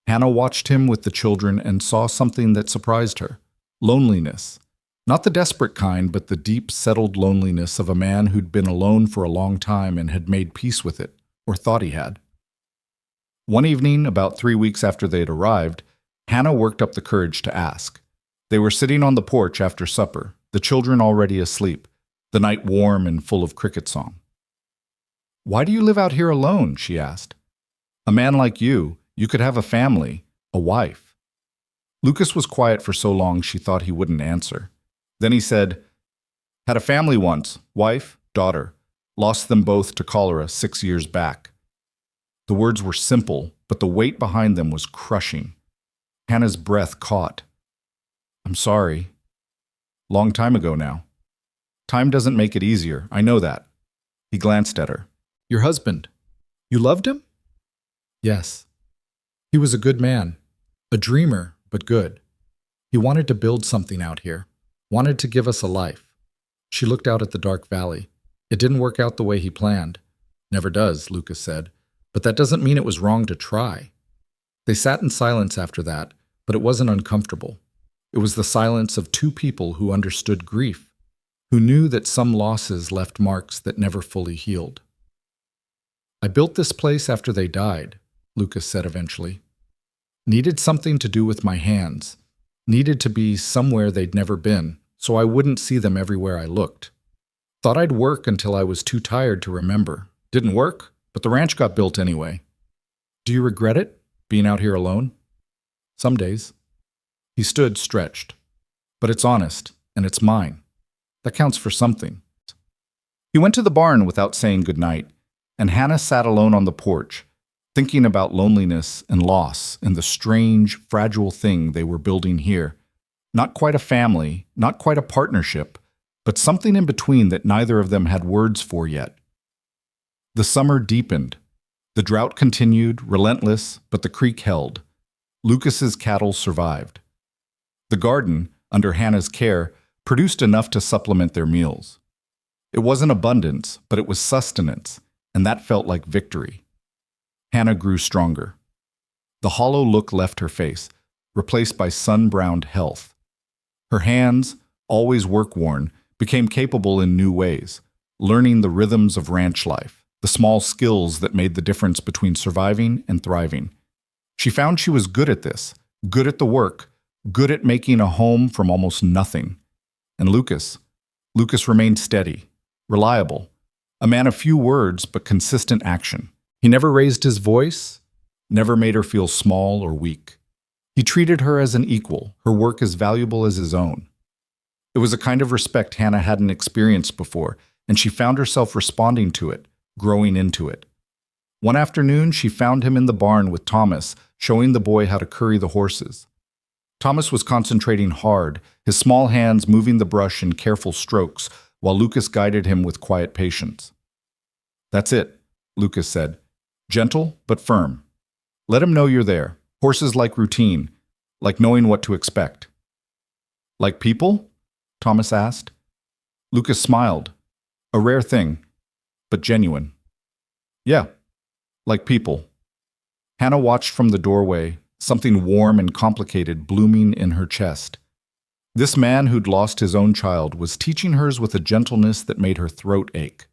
Hannah watched him with the children and saw something that surprised her: loneliness. Not the desperate kind, but the deep, settled loneliness of a man who'd been alone for a long time and had made peace with it, or thought he had. One evening, about 3 weeks after they had arrived, Hannah worked up the courage to ask. They were sitting on the porch after supper, the children already asleep, the night warm and full of cricket song. "Why do you live out here alone?" she asked. "A man like you could have a family, a wife." Lucas was quiet for so long she thought he wouldn't answer. Then he said, "Had a family once, wife, daughter. Lost them both to cholera 6 years back." The words were simple, but the weight behind them was crushing. Hannah's breath caught. "I'm sorry. Long time ago now. Time doesn't make it easier, I know that." He glanced at her. "Your husband. You loved him?" "Yes. He was a good man. A dreamer, but good. He wanted to build something out here. Wanted to give us a life." She looked out at the dark valley. "It didn't work out the way he planned." "Never does," Lucas said. "But that doesn't mean it was wrong to try." They sat in silence after that, but it wasn't uncomfortable. It was the silence of two people who understood grief, who knew that some losses left marks that never fully healed. "I built this place after they died," Lucas said eventually. "Needed something to do with my hands. Needed to be somewhere they'd never been, so I wouldn't see them everywhere I looked. Thought I'd work until I was too tired to remember. Didn't work, but the ranch got built anyway. Do you regret it, being out here alone?" "Some days." He stood stretched. "But it's honest, and it's mine. That counts for something." He went to the barn without saying goodnight, and Hannah sat alone on the porch, thinking about loneliness and loss and the strange, fragile thing they were building here. Not quite a family, not quite a partnership, but something in between that neither of them had words for yet. The summer deepened. The drought continued, relentless, but the creek held. Lucas's cattle survived. The garden, under Hannah's care, produced enough to supplement their meals. It wasn't abundance, but it was sustenance, and that felt like victory. Hannah grew stronger. The hollow look left her face, replaced by sun-browned health. Her hands, always work-worn, became capable in new ways, learning the rhythms of ranch life, the small skills that made the difference between surviving and thriving. She found she was good at this, good at the work, good at making a home from almost nothing. And Lucas remained steady, reliable, a man of few words but consistent action. He never raised his voice, never made her feel small or weak. He treated her as an equal, her work as valuable as his own. It was a kind of respect Hannah hadn't experienced before, and she found herself responding to it, growing into it. One afternoon, she found him in the barn with Thomas, showing the boy how to curry the horses. Thomas was concentrating hard, his small hands moving the brush in careful strokes, while Lucas guided him with quiet patience. "That's it," Lucas said. "Gentle, but firm. Let him know you're there. Horses like routine, like knowing what to expect." "Like people?" Thomas asked. Lucas smiled. A rare thing, but genuine. "Yeah, like people. Hannah watched from the doorway, something warm and complicated blooming in her chest. This man who'd lost his own child was teaching hers with a gentleness that made her throat ache.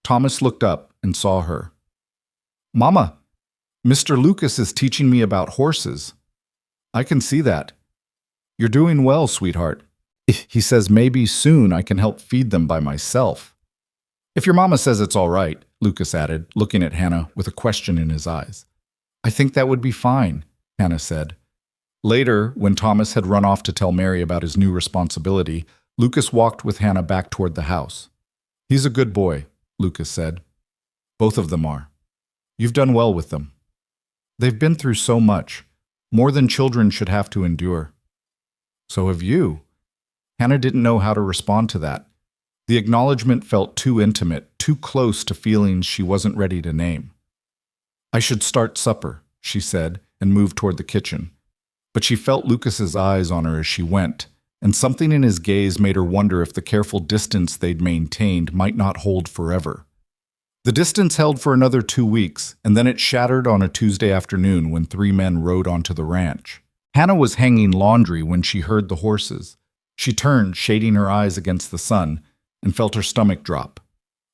Thomas looked up and saw her. "Mama, Mr. Lucas is teaching me about horses." "I can see that. You're doing well, sweetheart. He says maybe soon I can help feed them by myself." "If your mama says it's all right," Lucas added, looking at Hannah with a question in his eyes. "I think that would be fine," Hannah said. Later, when Thomas had run off to tell Mary about his new responsibility, Lucas walked with Hannah back toward the house. "He's a good boy," Lucas said. "Both of them are. You've done well with them. They've been through so much, more than children should have to endure." "So have you." Hannah didn't know how to respond to that. The acknowledgement felt too intimate, too close to feelings she wasn't ready to name. "I should start supper," she said, and moved toward the kitchen. But she felt Lucas's eyes on her as she went, and something in his gaze made her wonder if the careful distance they'd maintained might not hold forever. The distance held for another 2 weeks, and then it shattered on a Tuesday afternoon when 3 men rode onto the ranch. Hannah was hanging laundry when she heard the horses. She turned, shading her eyes against the sun, and felt her stomach drop.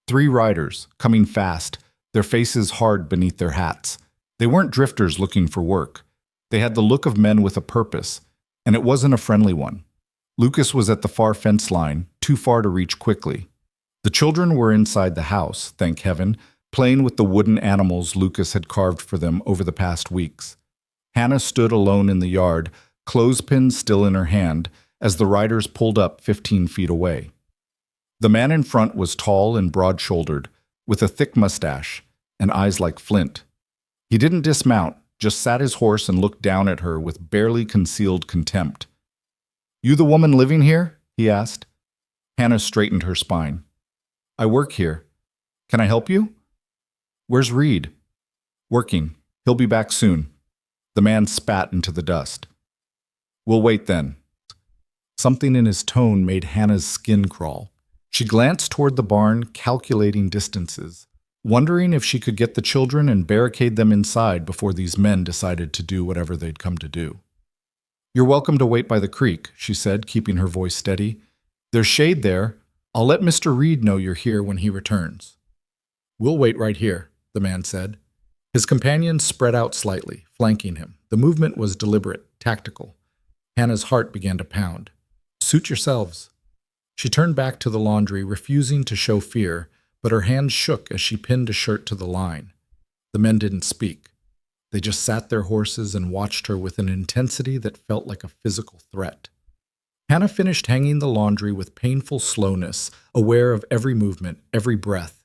3 riders, coming fast, their faces hard beneath their hats. They weren't drifters looking for work. They had the look of men with a purpose, and it wasn't a friendly one. Lucas was at the far fence line, too far to reach quickly. The children were inside the house, thank heaven, playing with the wooden animals Lucas had carved for them over the past weeks. Hannah stood alone in the yard, clothespins still in her hand, as the riders pulled up 15 feet away. The man in front was tall and broad-shouldered, with a thick mustache and eyes like flint. He didn't dismount, just sat his horse and looked down at her with barely concealed contempt. "You the woman living here?" he asked. Hannah straightened her spine. "I work here. Can I help you?" "Where's Reed?" "Working. He'll be back soon." The man spat into the dust. "We'll wait then." Something in his tone made Hannah's skin crawl. She glanced toward the barn, calculating distances, wondering if she could get the children and barricade them inside before these men decided to do whatever they'd come to do. "You're welcome to wait by the creek," she said, keeping her voice steady. "There's shade there. I'll let Mr. Reed know you're here when he returns." "We'll wait right here," the man said. His companions spread out slightly, flanking him. The movement was deliberate, tactical. Hannah's heart began to pound. "Suit yourselves." She turned back to the laundry, refusing to show fear, but her hands shook as she pinned a shirt to the line. The men didn't speak. They just sat their horses and watched her with an intensity that felt like a physical threat. Hannah finished hanging the laundry with painful slowness, aware of every movement, every breath.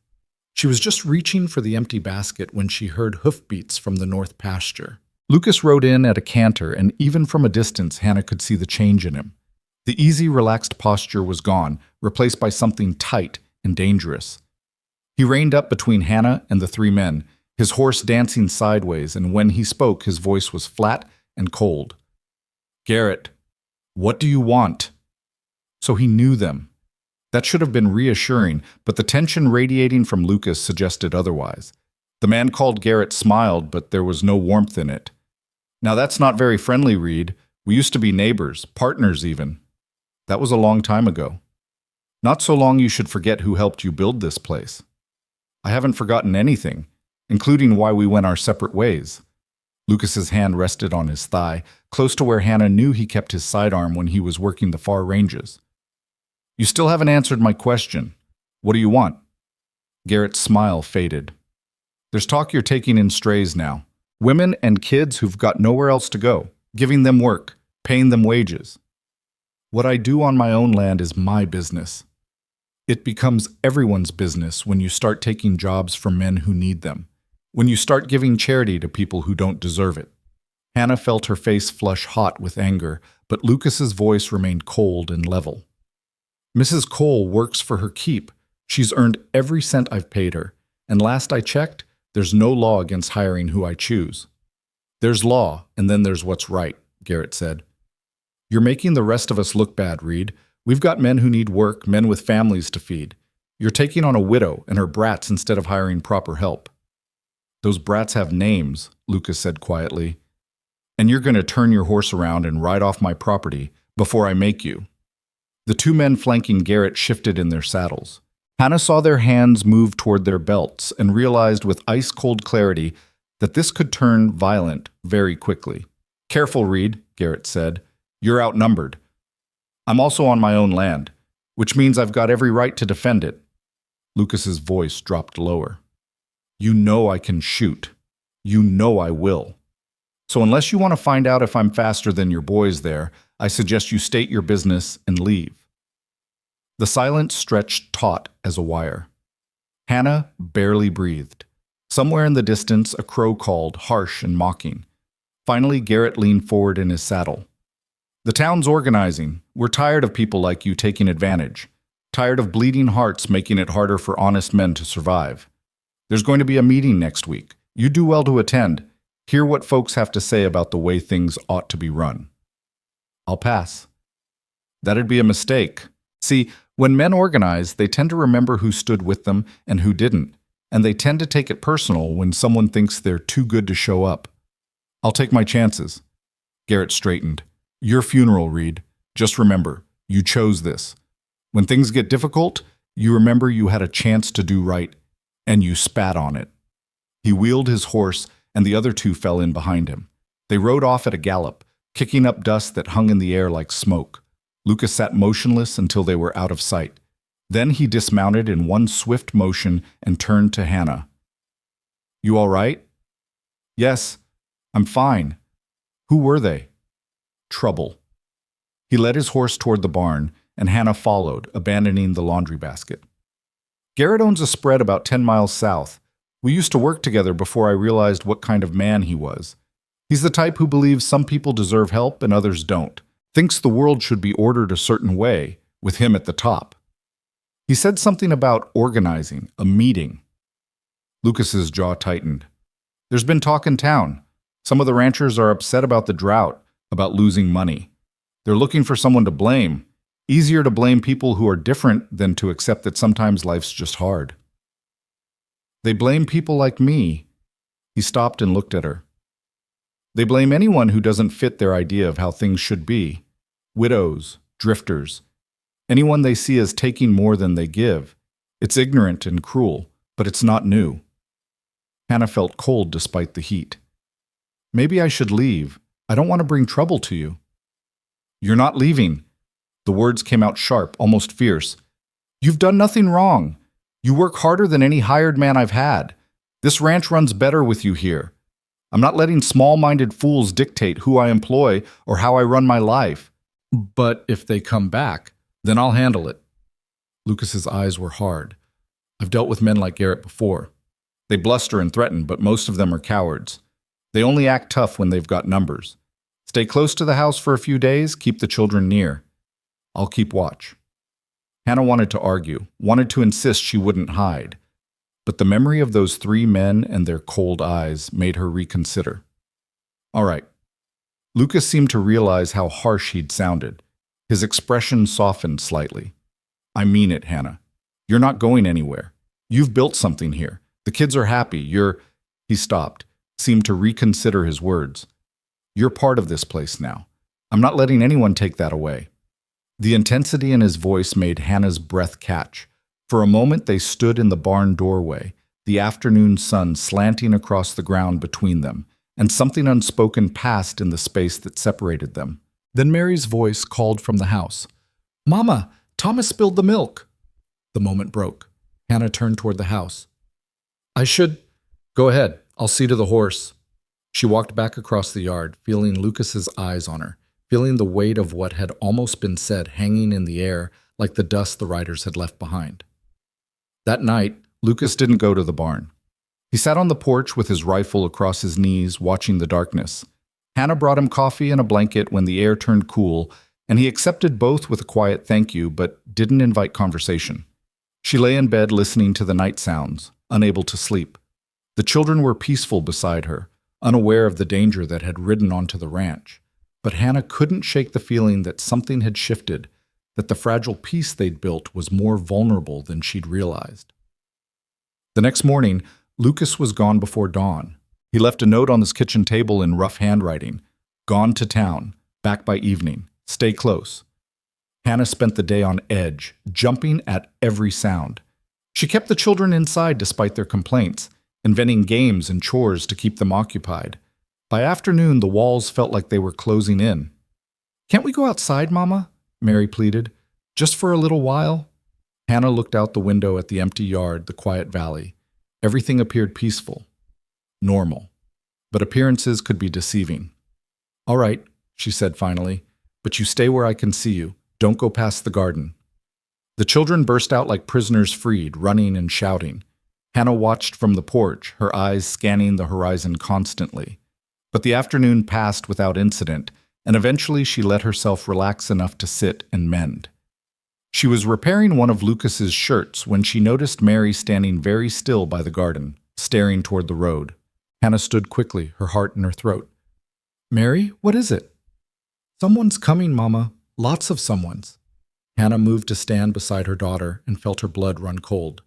She was just reaching for the empty basket when she heard hoofbeats from the north pasture. Lucas rode in at a canter, and even from a distance, Hannah could see the change in him. The easy, relaxed posture was gone, replaced by something tight and dangerous. He reined up between Hannah and the 3 men, his horse dancing sideways, and when he spoke, his voice was flat and cold. "Garrett, what do you want?" So he knew them. That should have been reassuring, but the tension radiating from Lucas suggested otherwise. The man called Garrett smiled, but there was no warmth in it. "Now that's not very friendly, Reed. We used to be neighbors, partners even." "That was a long time ago." "Not so long you should forget who helped you build this place." "I haven't forgotten anything, including why we went our separate ways." Lucas's hand rested on his thigh, close to where Hannah knew he kept his sidearm when he was working the far ranges. "You still haven't answered my question. What do you want?" Garrett's smile faded. "There's talk you're taking in strays now. Women and kids who've got nowhere else to go, giving them work, paying them wages. What I do on my own land is my business. It becomes everyone's business when you start taking jobs from men who need them, when you start giving charity to people who don't deserve it." Hannah felt her face flush hot with anger, but Lucas's voice remained cold and level. "Mrs. Cole works for her keep. She's earned every cent I've paid her, and last I checked, there's no law against hiring who I choose." "There's law, and then there's what's right," Garrett said. "You're making the rest of us look bad, Reed. We've got men who need work, men with families to feed. You're taking on a widow and her brats instead of hiring proper help." Those brats have names, Lucas said quietly. And you're going to turn your horse around and ride off my property before I make you. The two men flanking Garrett shifted in their saddles. Hannah saw their hands move toward their belts and realized with ice-cold clarity that this could turn violent very quickly. Careful, Reed, Garrett said. You're outnumbered. I'm also on my own land, which means I've got every right to defend it. Lucas's voice dropped lower. You know I can shoot. You know I will. So unless you want to find out if I'm faster than your boys there, I suggest you state your business and leave. The silence stretched taut as a wire. Hannah barely breathed. Somewhere in the distance, a crow called, harsh and mocking. Finally, Garrett leaned forward in his saddle. The town's organizing. We're tired of people like you taking advantage. Tired of bleeding hearts making it harder for honest men to survive. There's going to be a meeting next week. You do well to attend. Hear what folks have to say about the way things ought to be run. I'll pass. That'd be a mistake. See, when men organize, they tend to remember who stood with them and who didn't, and they tend to take it personal when someone thinks they're too good to show up. I'll take my chances. Garrett straightened. Your funeral, Reed. Just remember, you chose this. When things get difficult, you remember you had a chance to do right, and you spat on it. He wheeled his horse, and the other two fell in behind him. They rode off at a gallop, kicking up dust that hung in the air like smoke. Lucas sat motionless until they were out of sight. Then he dismounted in one swift motion and turned to Hannah. You all right? Yes, I'm fine. Who were they? Trouble. He led his horse toward the barn, and Hannah followed, abandoning the laundry basket. Garrett owns a spread about 10 miles south. We used to work together before I realized what kind of man he was. He's the type who believes some people deserve help and others don't. Thinks the world should be ordered a certain way, with him at the top. He said something about organizing, a meeting. Lucas's jaw tightened. There's been talk in town. Some of the ranchers are upset about the drought, about losing money. They're looking for someone to blame. Easier to blame people who are different than to accept that sometimes life's just hard. They blame people like me. He stopped and looked at her. They blame anyone who doesn't fit their idea of how things should be. Widows, drifters, anyone they see as taking more than they give. It's ignorant and cruel, but it's not new. Hannah felt cold despite the heat. Maybe I should leave. I don't want to bring trouble to you. You're not leaving. The words came out sharp, almost fierce. You've done nothing wrong. You work harder than any hired man I've had. This ranch runs better with you here. I'm not letting small-minded fools dictate who I employ or how I run my life. But if they come back, then I'll handle it. Lucas's eyes were hard. I've dealt with men like Garrett before. They bluster and threaten, but most of them are cowards. They only act tough when they've got numbers. Stay close to the house for a few days, keep the children near. I'll keep watch. Hannah wanted to argue, wanted to insist she wouldn't hide. But the memory of those three men and their cold eyes made her reconsider. All right. Lucas seemed to realize how harsh he'd sounded. His expression softened slightly. I mean it, Hannah. You're not going anywhere. You've built something here. The kids are happy. He stopped, seemed to reconsider his words. You're part of this place now. I'm not letting anyone take that away. The intensity in his voice made Hannah's breath catch. For a moment they stood in the barn doorway, the afternoon sun slanting across the ground between them, and something unspoken passed in the space that separated them. Then Mary's voice called from the house. Mama, Thomas spilled the milk. The moment broke. Hannah turned toward the house. Go ahead, I'll see to the horse. She walked back across the yard, feeling Lucas's eyes on her, feeling the weight of what had almost been said hanging in the air like the dust the riders had left behind. That night, Lucas didn't go to the barn. He sat on the porch with his rifle across his knees, watching the darkness. Hannah brought him coffee and a blanket when the air turned cool, and he accepted both with a quiet thank you, but didn't invite conversation. She lay in bed listening to the night sounds, unable to sleep. The children were peaceful beside her, unaware of the danger that had ridden onto the ranch. But Hannah couldn't shake the feeling that something had shifted, that the fragile peace they'd built was more vulnerable than she'd realized. The next morning, Lucas was gone before dawn. He left a note on his kitchen table in rough handwriting. Gone to town. Back by evening. Stay close. Hannah spent the day on edge, jumping at every sound. She kept the children inside despite their complaints, inventing games and chores to keep them occupied. By afternoon, the walls felt like they were closing in. "Can't we go outside, Mama?" Mary pleaded. "Just for a little while?" Hannah looked out the window at the empty yard, the quiet valley. Everything appeared peaceful, normal, but appearances could be deceiving. "All right," she said finally, "but you stay where I can see you. Don't go past the garden." The children burst out like prisoners freed, running and shouting. Hannah watched from the porch, her eyes scanning the horizon constantly. But the afternoon passed without incident, and eventually she let herself relax enough to sit and mend. She was repairing one of Lucas's shirts when she noticed Mary standing very still by the garden, staring toward the road. Hannah stood quickly, her heart in her throat. "Mary, what is it?" "Someone's coming, Mama. Lots of someone's." Hannah moved to stand beside her daughter and felt her blood run cold.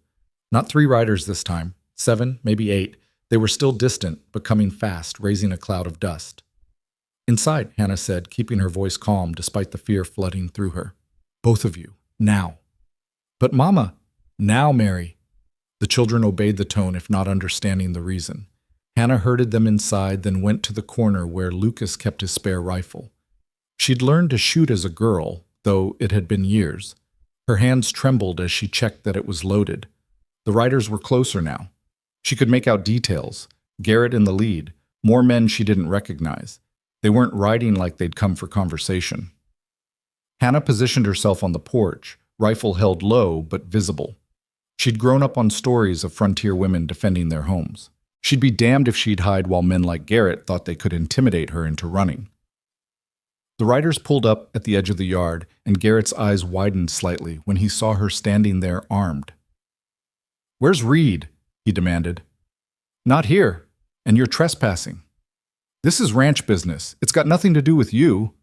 Not 3 riders this time, 7, maybe 8. They were still distant, but coming fast, raising a cloud of dust. "Inside," Hannah said, keeping her voice calm despite the fear flooding through her. "Both of you, now." "But Mama." "Now, Mary." The children obeyed the tone, if not understanding the reason. Hannah herded them inside, then went to the corner where Lucas kept his spare rifle. She'd learned to shoot as a girl, though it had been years. Her hands trembled as she checked that it was loaded. The riders were closer now. She could make out details. Garrett in the lead, more men she didn't recognize. They weren't riding like they'd come for conversation. Hannah positioned herself on the porch, rifle held low but visible. She'd grown up on stories of frontier women defending their homes. She'd be damned if she'd hide while men like Garrett thought they could intimidate her into running. The riders pulled up at the edge of the yard, and Garrett's eyes widened slightly when he saw her standing there armed. "Where's Reed?" he demanded. "Not here, and you're trespassing. This is ranch business. It's got nothing to do with you."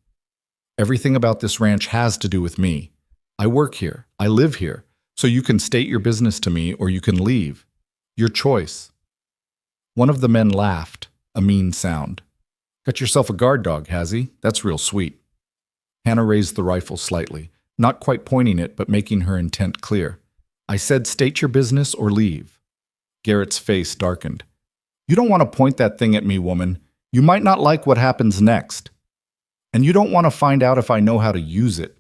"Everything about this ranch has to do with me. I work here. I live here. So you can state your business to me or you can leave. Your choice." One of the men laughed, a mean sound. "Got yourself a guard dog, has he? That's real sweet." Hannah raised the rifle slightly, not quite pointing it but making her intent clear. "I said state your business or leave." Garrett's face darkened. "You don't want to point that thing at me, woman. You might not like what happens next. And you don't want to find out if I know how to use it."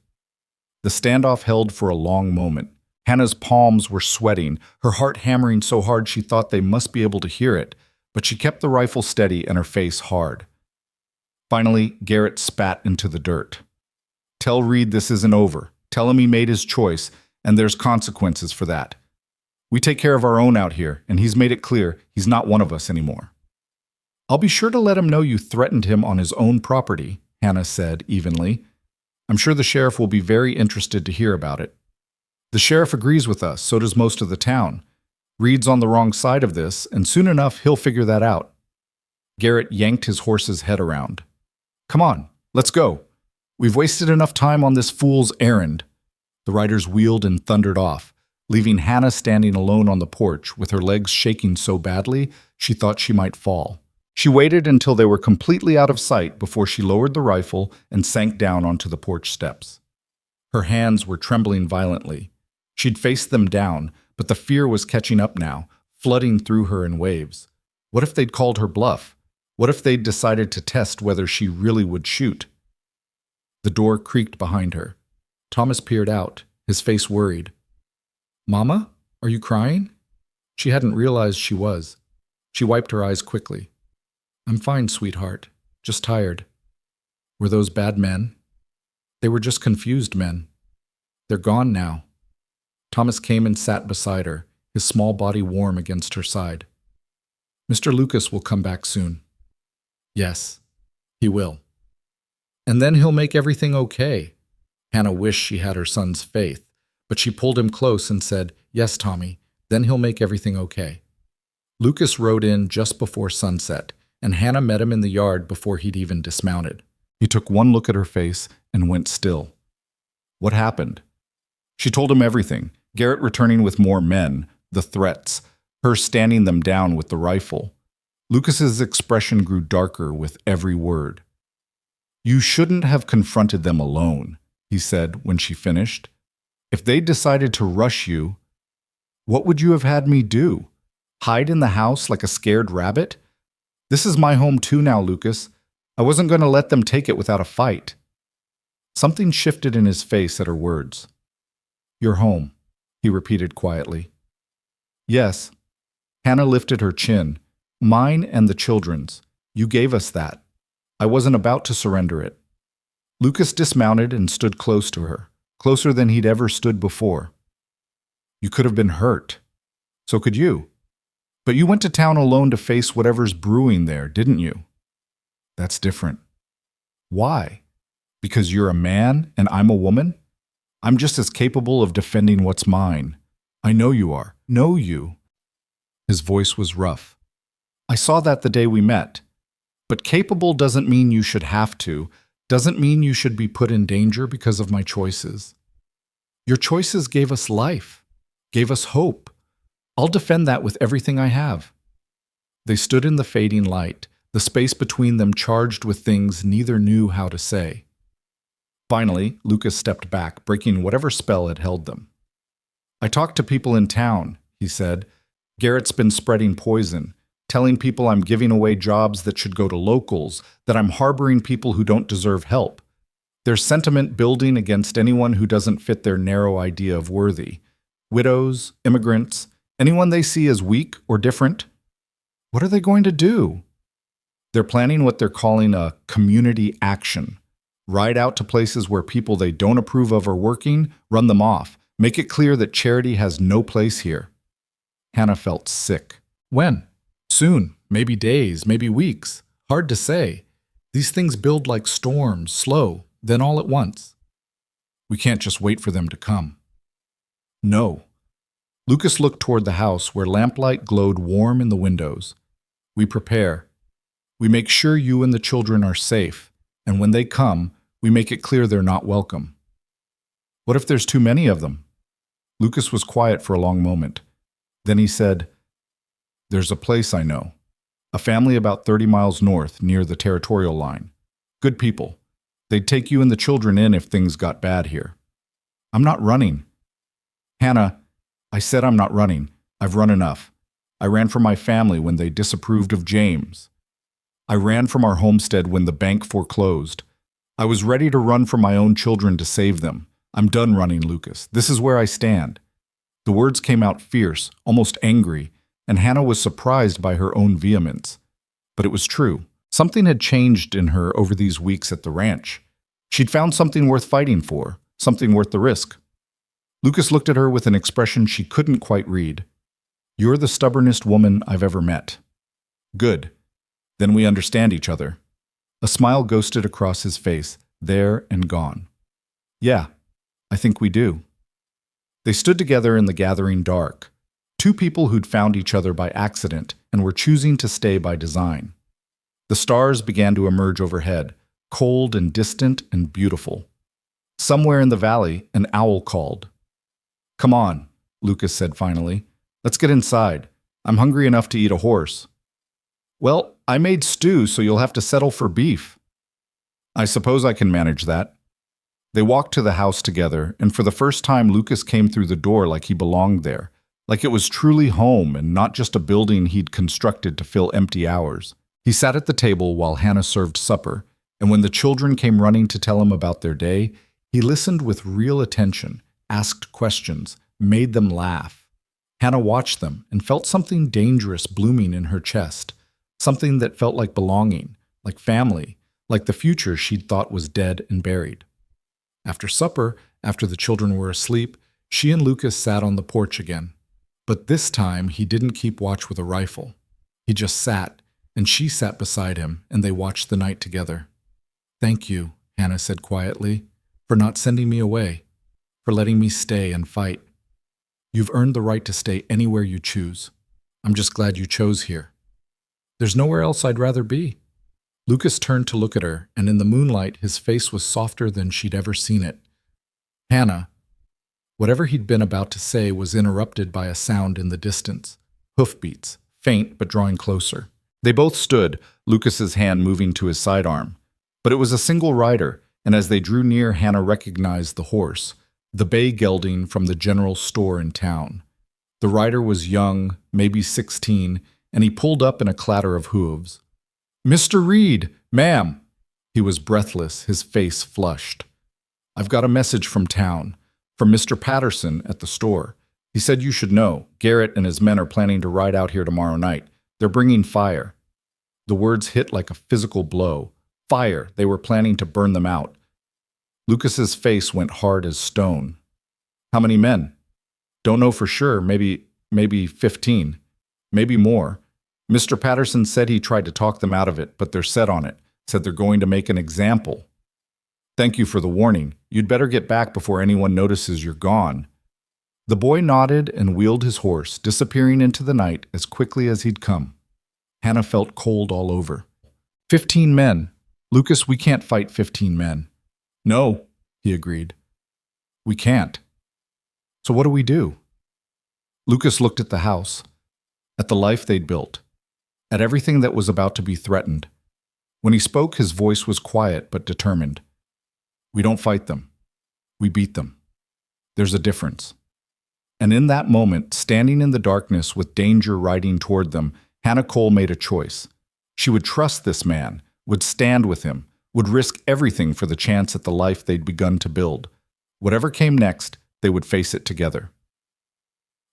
The standoff held for a long moment. Hannah's palms were sweating, her heart hammering so hard she thought they must be able to hear it, but she kept the rifle steady and her face hard. Finally, Garrett spat into the dirt. "Tell Reed this isn't over. Tell him he made his choice, and there's consequences for that. We take care of our own out here, and he's made it clear he's not one of us anymore." "I'll be sure to let him know you threatened him on his own property," Hannah said evenly. "I'm sure the sheriff will be very interested to hear about it." "The sheriff agrees with us, so does most of the town. Reed's on the wrong side of this, and soon enough he'll figure that out." Garrett yanked his horse's head around. "Come on, let's go. We've wasted enough time on this fool's errand." The riders wheeled and thundered off, leaving Hannah standing alone on the porch with her legs shaking so badly she thought she might fall. She waited until they were completely out of sight before she lowered the rifle and sank down onto the porch steps. Her hands were trembling violently. She'd faced them down, but the fear was catching up now, flooding through her in waves. What if they'd called her bluff? What if they'd decided to test whether she really would shoot? The door creaked behind her. Thomas peered out, his face worried. "Mama, are you crying?" She hadn't realized she was. She wiped her eyes quickly. "I'm fine, sweetheart. Just tired." "Were those bad men?" "They were just confused men. They're gone now." Thomas came and sat beside her, his small body warm against her side. "Mr. Lucas will come back soon." "Yes, he will." "And then he'll make everything okay." Hannah wished she had her son's faith, but she pulled him close and said, "Yes, Tommy, then he'll make everything okay." Lucas rode in just before sunset, and Hannah met him in the yard before he'd even dismounted. He took one look at her face and went still. What happened? She told him everything, Garrett returning with more men, the threats, her standing them down with the rifle. Lucas's expression grew darker with every word. "You shouldn't have confronted them alone," he said when she finished. "If they decided to rush you, what would you have had me do? Hide in the house like a scared rabbit? This is my home too now, Lucas. I wasn't going to let them take it without a fight." Something shifted in his face at her words. "Your home," he repeated quietly. "Yes." Hannah lifted her chin. "Mine and the children's. You gave us that. I wasn't about to surrender it." Lucas dismounted and stood close to her, closer than he'd ever stood before. "You could have been hurt. So could you. But you went to town alone to face whatever's brewing there, didn't you?" "That's different." "Why? Because you're a man and I'm a woman? I'm just as capable of defending what's mine. I know you are. Know you." His voice was rough. "I saw that the day we met. But capable doesn't mean you should have to, doesn't mean you should be put in danger because of my choices. Your choices gave us life, gave us hope. I'll defend that with everything I have." They stood in the fading light, the space between them charged with things neither knew how to say. Finally, Lucas stepped back, breaking whatever spell had held them. "I talked to people in town," he said. "Garrett's been spreading poison, telling people I'm giving away jobs that should go to locals, that I'm harboring people who don't deserve help. There's sentiment building against anyone who doesn't fit their narrow idea of worthy. Widows, immigrants, anyone they see as weak or different. What are they going to do? They're planning what they're calling a community action. Ride out to places where people they don't approve of are working, run them off, make it clear that charity has no place here." Hannah felt sick. "When?" "Soon. Maybe days, maybe weeks. Hard to say. These things build like storms, slow, then all at once. We can't just wait for them to come." "No." Lucas looked toward the house where lamplight glowed warm in the windows. "We prepare. We make sure you and the children are safe, and when they come, we make it clear they're not welcome." "What if there's too many of them?" Lucas was quiet for a long moment. Then he said, "There's a place I know. A family about 30 miles north, near the territorial line. Good people. They'd take you and the children in if things got bad here." "I'm not running." "Hannah, I said I'm not running. I've run enough. I ran from my family when they disapproved of James. I ran from our homestead when the bank foreclosed. I was ready to run for my own children to save them. I'm done running, Lucas. This is where I stand." The words came out fierce, almost angry, and Hannah was surprised by her own vehemence. But it was true. Something had changed in her over these weeks at the ranch. She'd found something worth fighting for, something worth the risk. Lucas looked at her with an expression she couldn't quite read. "You're the stubbornest woman I've ever met." "Good. Then we understand each other." A smile ghosted across his face, there and gone. "Yeah, I think we do." They stood together in the gathering dark, two people who'd found each other by accident and were choosing to stay by design. The stars began to emerge overhead, cold and distant and beautiful. Somewhere in the valley, an owl called. "Come on," Lucas said finally. "Let's get inside. I'm hungry enough to eat a horse." "Well, I made stew, so you'll have to settle for beef." "I suppose I can manage that." They walked to the house together, and for the first time Lucas came through the door like he belonged there, like it was truly home and not just a building he'd constructed to fill empty hours. He sat at the table while Hannah served supper, and when the children came running to tell him about their day, he listened with real attention, asked questions, made them laugh. Hannah watched them and felt something dangerous blooming in her chest, something that felt like belonging, like family, like the future she'd thought was dead and buried. After supper, after the children were asleep, she and Lucas sat on the porch again. But this time he didn't keep watch with a rifle. He just sat, and she sat beside him, and they watched the night together. "Thank you," Hannah said quietly, "for not sending me away, for letting me stay and fight. You've earned the right to stay anywhere you choose. I'm just glad you chose here. There's nowhere else I'd rather be." Lucas turned to look at her, and in the moonlight his face was softer than she'd ever seen it. "Hannah," whatever he'd been about to say was interrupted by a sound in the distance. hoofbeats, faint but drawing closer. They both stood, Lucas's hand moving to his sidearm. But it was a single rider, and as they drew near, Hannah recognized the horse, the bay gelding from the general store in town. The rider was young, maybe 16, and he pulled up in a clatter of hooves. "Mr. Reed, ma'am!" He was breathless, his face flushed. "I've got a message from town, from Mr. Patterson at the store. He said you should know. Garrett and his men are planning to ride out here tomorrow night. They're bringing fire." The words hit like a physical blow. Fire! They were planning to burn them out. Lucas's face went hard as stone. "How many men?" "Don't know for sure. Maybe 15. Maybe more. Mr. Patterson said he tried to talk them out of it, but they're set on it. Said they're going to make an example." "Thank you for the warning. You'd better get back before anyone notices you're gone." The boy nodded and wheeled his horse, disappearing into the night as quickly as he'd come. Hannah felt cold all over. 15 men. Lucas, we can't fight 15 men. "No," he agreed. "We can't." "So what do we do?" Lucas looked at the house, at the life they'd built, at everything that was about to be threatened. When he spoke, his voice was quiet but determined. "We don't fight them. We beat them. There's a difference." And in that moment, standing in the darkness with danger riding toward them, Hannah Cole made a choice. She would trust this man, would stand with him, would risk everything for the chance at the life they'd begun to build. Whatever came next, they would face it together.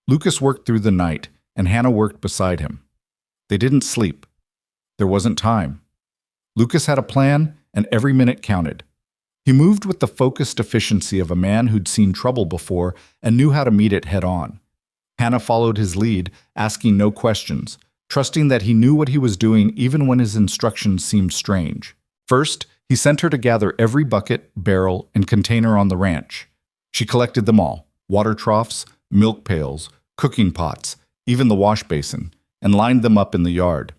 Lucas worked through the night, and Hannah worked beside him. They didn't sleep. There wasn't time. Lucas had a plan, and every minute counted. He moved with the focused efficiency of a man who'd seen trouble before and knew how to meet it head on. Hannah followed his lead, asking no questions, trusting that he knew what he was doing even when his instructions seemed strange. First, he sent her to gather every bucket, barrel, and container on the ranch. She collected them all, water troughs, milk pails, cooking pots, even the wash basin, and lined them up in the yard.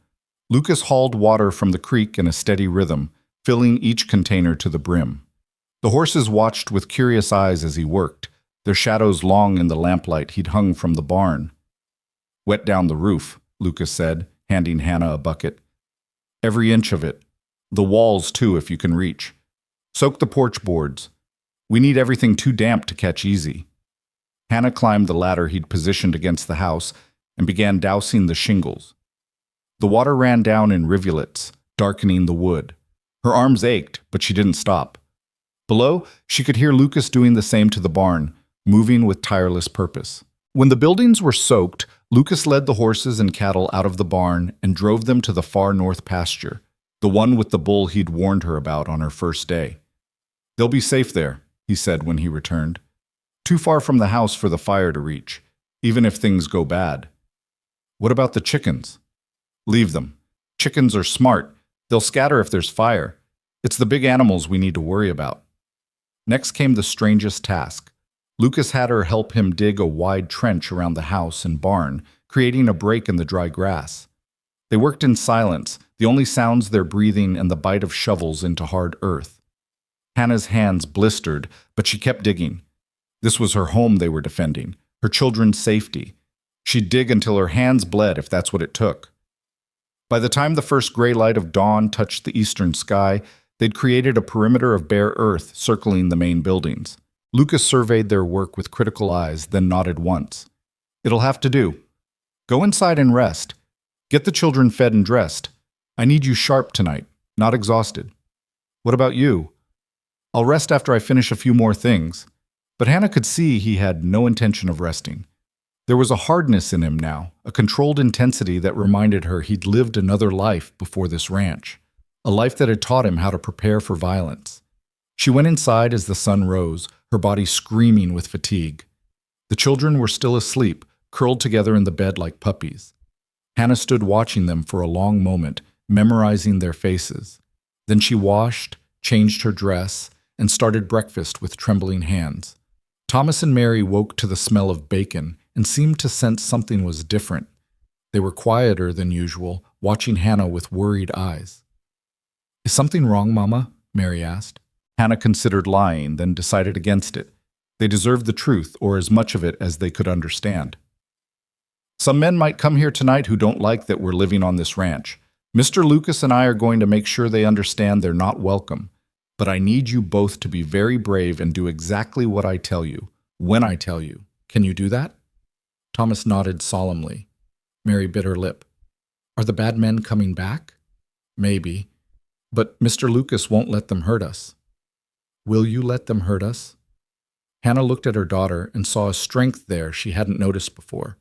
Lucas hauled water from the creek in a steady rhythm, filling each container to the brim. The horses watched with curious eyes as he worked, their shadows long in the lamplight he'd hung from the barn. "Wet down the roof," Lucas said, handing Hannah a bucket. "Every inch of it. The walls, too, if you can reach. Soak the porch boards. We need everything too damp to catch easy." Hannah climbed the ladder he'd positioned against the house and began dousing the shingles. The water ran down in rivulets, darkening the wood. Her arms ached, but she didn't stop. Below, she could hear Lucas doing the same to the barn, moving with tireless purpose. When the buildings were soaked, Lucas led the horses and cattle out of the barn and drove them to the far north pasture, the one with the bull he'd warned her about on her first day. "They'll be safe there," he said when he returned. "Too far from the house for the fire to reach, even if things go bad." "What about the chickens?" "Leave them. Chickens are smart. They'll scatter if there's fire. It's the big animals we need to worry about." Next came the strangest task. Lucas had her help him dig a wide trench around the house and barn, creating a break in the dry grass. They worked in silence, the only sounds their breathing and the bite of shovels into hard earth. Hannah's hands blistered, but she kept digging. This was her home they were defending, her children's safety. She'd dig until her hands bled if that's what it took. By the time the first gray light of dawn touched the eastern sky, they'd created a perimeter of bare earth circling the main buildings. Lucas surveyed their work with critical eyes, then nodded once. "It'll have to do. Go inside and rest. Get the children fed and dressed. I need you sharp tonight, not exhausted." "What about you?" "I'll rest after I finish a few more things." But Hannah could see he had no intention of resting. There was a hardness in him now, a controlled intensity that reminded her he'd lived another life before this ranch, a life that had taught him how to prepare for violence. She went inside as the sun rose, her body screaming with fatigue. The children were still asleep, curled together in the bed like puppies. Hannah stood watching them for a long moment, memorizing their faces. Then she washed, changed her dress, and started breakfast with trembling hands. Thomas and Mary woke to the smell of bacon and seemed to sense something was different. They were quieter than usual, watching Hannah with worried eyes. "Is something wrong, Mama?" Mary asked. Hannah considered lying, then decided against it. They deserved the truth, or as much of it as they could understand. Some men might come here tonight who don't like that we're living on this ranch. Mr. Lucas and I are going to make sure they understand they're not welcome. But I need you both to be very brave and do exactly what I tell you, when I tell you. Can you do that?" Thomas nodded solemnly. Mary bit her lip. "Are the bad men coming back?" "Maybe. But Mr. Lucas won't let them hurt us." "Will you let them hurt us?" Hannah looked at her daughter and saw a strength there she hadn't noticed before.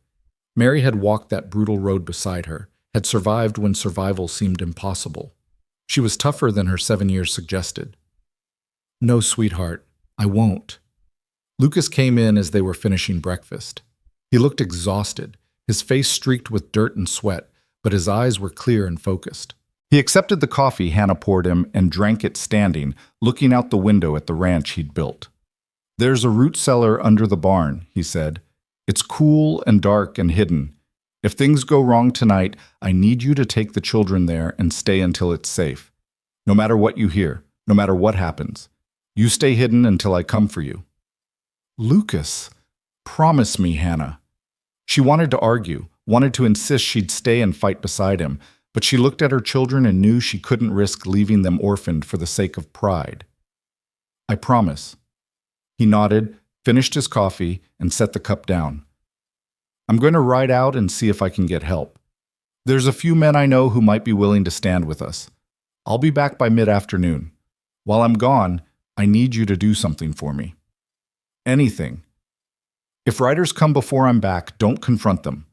Mary had walked that brutal road beside her, had survived when survival seemed impossible. She was tougher than her 7 years suggested. "No, sweetheart, I won't." Lucas came in as they were finishing breakfast. He looked exhausted, his face streaked with dirt and sweat, but his eyes were clear and focused. He accepted the coffee Hannah poured him and drank it standing, looking out the window at the ranch he'd built. "There's a root cellar under the barn," he said. "It's cool and dark and hidden. If things go wrong tonight, I need you to take the children there and stay until it's safe. No matter what you hear, no matter what happens, you stay hidden until I come for you." "Lucas, promise me, Hannah." She wanted to argue, wanted to insist she'd stay and fight beside him, but she looked at her children and knew she couldn't risk leaving them orphaned for the sake of pride. "I promise." He nodded, finished his coffee, and set the cup down. "I'm going to ride out and see if I can get help. There's a few men I know who might be willing to stand with us. I'll be back by mid-afternoon. While I'm gone, I need you to do something for me. Anything. If riders come before I'm back, don't confront them.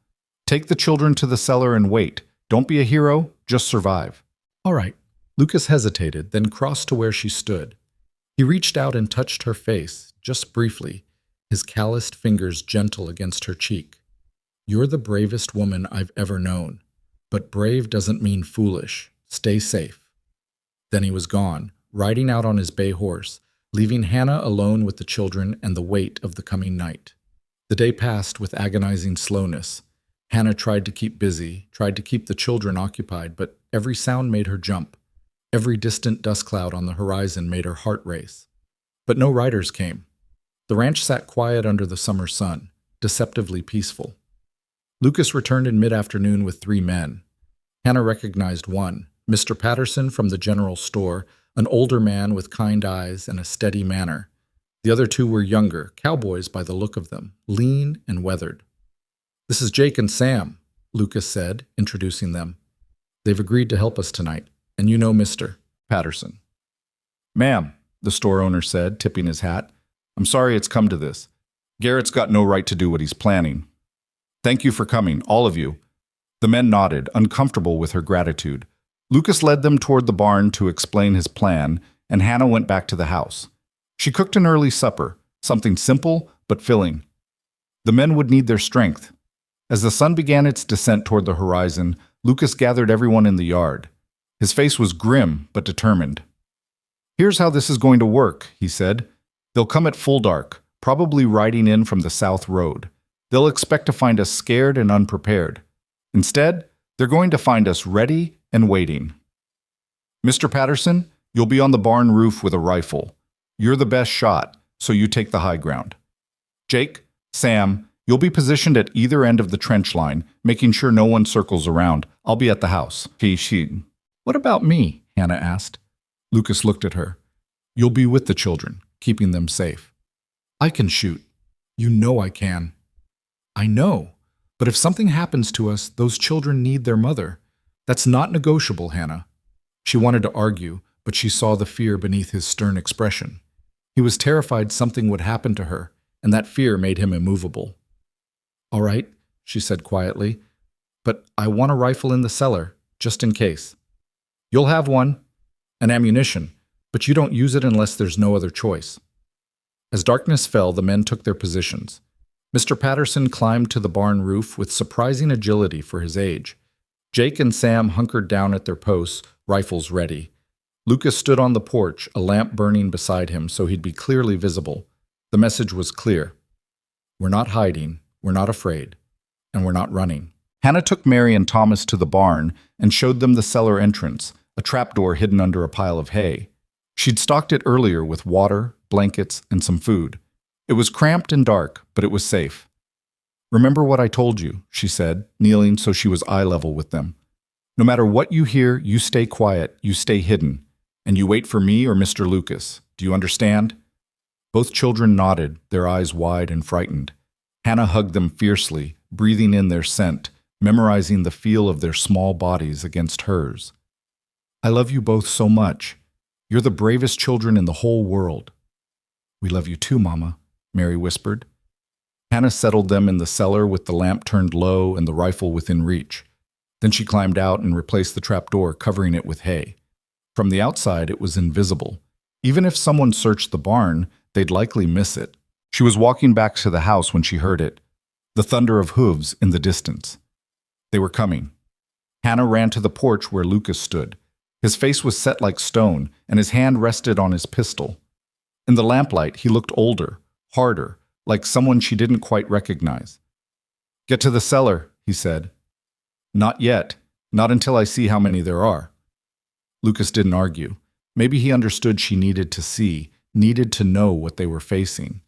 Take the children to the cellar and wait. Don't be a hero, just survive." "All right." Lucas hesitated, then crossed to where she stood. He reached out and touched her face, just briefly, his calloused fingers gentle against her cheek. "You're the bravest woman I've ever known. But brave doesn't mean foolish. Stay safe." Then he was gone, riding out on his bay horse, leaving Hannah alone with the children and the weight of the coming night. The day passed with agonizing slowness. Hannah tried to keep busy, tried to keep the children occupied, but every sound made her jump. Every distant dust cloud on the horizon made her heart race. But no riders came. The ranch sat quiet under the summer sun, deceptively peaceful. Lucas returned in mid-afternoon with 3 men. Hannah recognized one, Mr. Patterson from the general store, an older man with kind eyes and a steady manner. The other 2 were younger, cowboys by the look of them, lean and weathered. "This is Jake and Sam," Lucas said, introducing them. "They've agreed to help us tonight, and you know Mr. Patterson." "Ma'am," the store owner said, tipping his hat, "I'm sorry it's come to this. Garrett's got no right to do what he's planning. Thank you for coming, all of you." The men nodded, uncomfortable with her gratitude. Lucas led them toward the barn to explain his plan, and Hannah went back to the house. She cooked an early supper, something simple but filling. The men would need their strength. As the sun began its descent toward the horizon, Lucas gathered everyone in the yard. His face was grim but determined. "Here's how this is going to work," he said. "They'll come at full dark, probably riding in from the south road. They'll expect to find us scared and unprepared. Instead, they're going to find us ready and waiting. Mr. Patterson, you'll be on the barn roof with a rifle. You're the best shot, so you take the high ground. Jake, Sam, you'll be positioned at either end of the trench line, making sure no one circles around. I'll be at the house." "What about me?" Hannah asked. Lucas looked at her. "You'll be with the children, keeping them safe." "I can shoot." "You know I can." "I know. But if something happens to us, those children need their mother. That's not negotiable, Hannah." She wanted to argue, but she saw the fear beneath his stern expression. He was terrified something would happen to her, and that fear made him immovable. "All right," she said quietly, "but I want a rifle in the cellar, just in case." "You'll have one, and ammunition, but you don't use it unless there's no other choice." As darkness fell, the men took their positions. Mr. Patterson climbed to the barn roof with surprising agility for his age. Jake and Sam hunkered down at their posts, rifles ready. Lucas stood on the porch, a lamp burning beside him so he'd be clearly visible. The message was clear. We're not hiding, we're not afraid, and we're not running. Hannah took Mary and Thomas to the barn and showed them the cellar entrance, a trapdoor hidden under a pile of hay. She'd stocked it earlier with water, blankets, and some food. It was cramped and dark, but it was safe. Remember what I told you, she said, kneeling so she was eye level with them. No matter what you hear, you stay quiet, you stay hidden, and you wait for me or Mr. Lucas. Do you understand? Both children nodded, their eyes wide and frightened. Hannah hugged them fiercely, breathing in their scent, memorizing the feel of their small bodies against hers. I love you both so much. You're the bravest children in the whole world. We love you too, Mama, Mary whispered. Hannah settled them in the cellar with the lamp turned low and the rifle within reach. Then she climbed out and replaced the trapdoor, covering it with hay. From the outside, it was invisible. Even if someone searched the barn, they'd likely miss it. She was walking back to the house when she heard it, the thunder of hooves in the distance. They were coming. Hannah ran to the porch where Lucas stood. His face was set like stone, and his hand rested on his pistol. In the lamplight, he looked older, harder, like someone she didn't quite recognize. Get to the cellar, he said. Not yet. Not until I see how many there are. Lucas didn't argue. Maybe he understood she needed to see, needed to know what they were facing.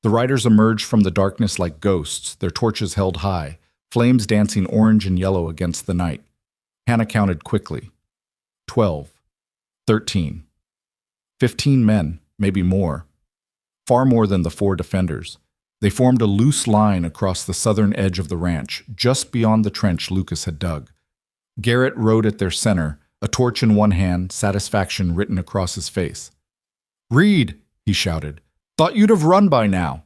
The riders emerged from the darkness like ghosts, their torches held high, flames dancing orange and yellow against the night. Hannah counted quickly. 12. 13. 15 men, maybe more. Far more than the 4 defenders. They formed a loose line across the southern edge of the ranch, just beyond the trench Lucas had dug. Garrett rode at their center, a torch in one hand, satisfaction written across his face. "Read," he shouted. "Thought you'd have run by now."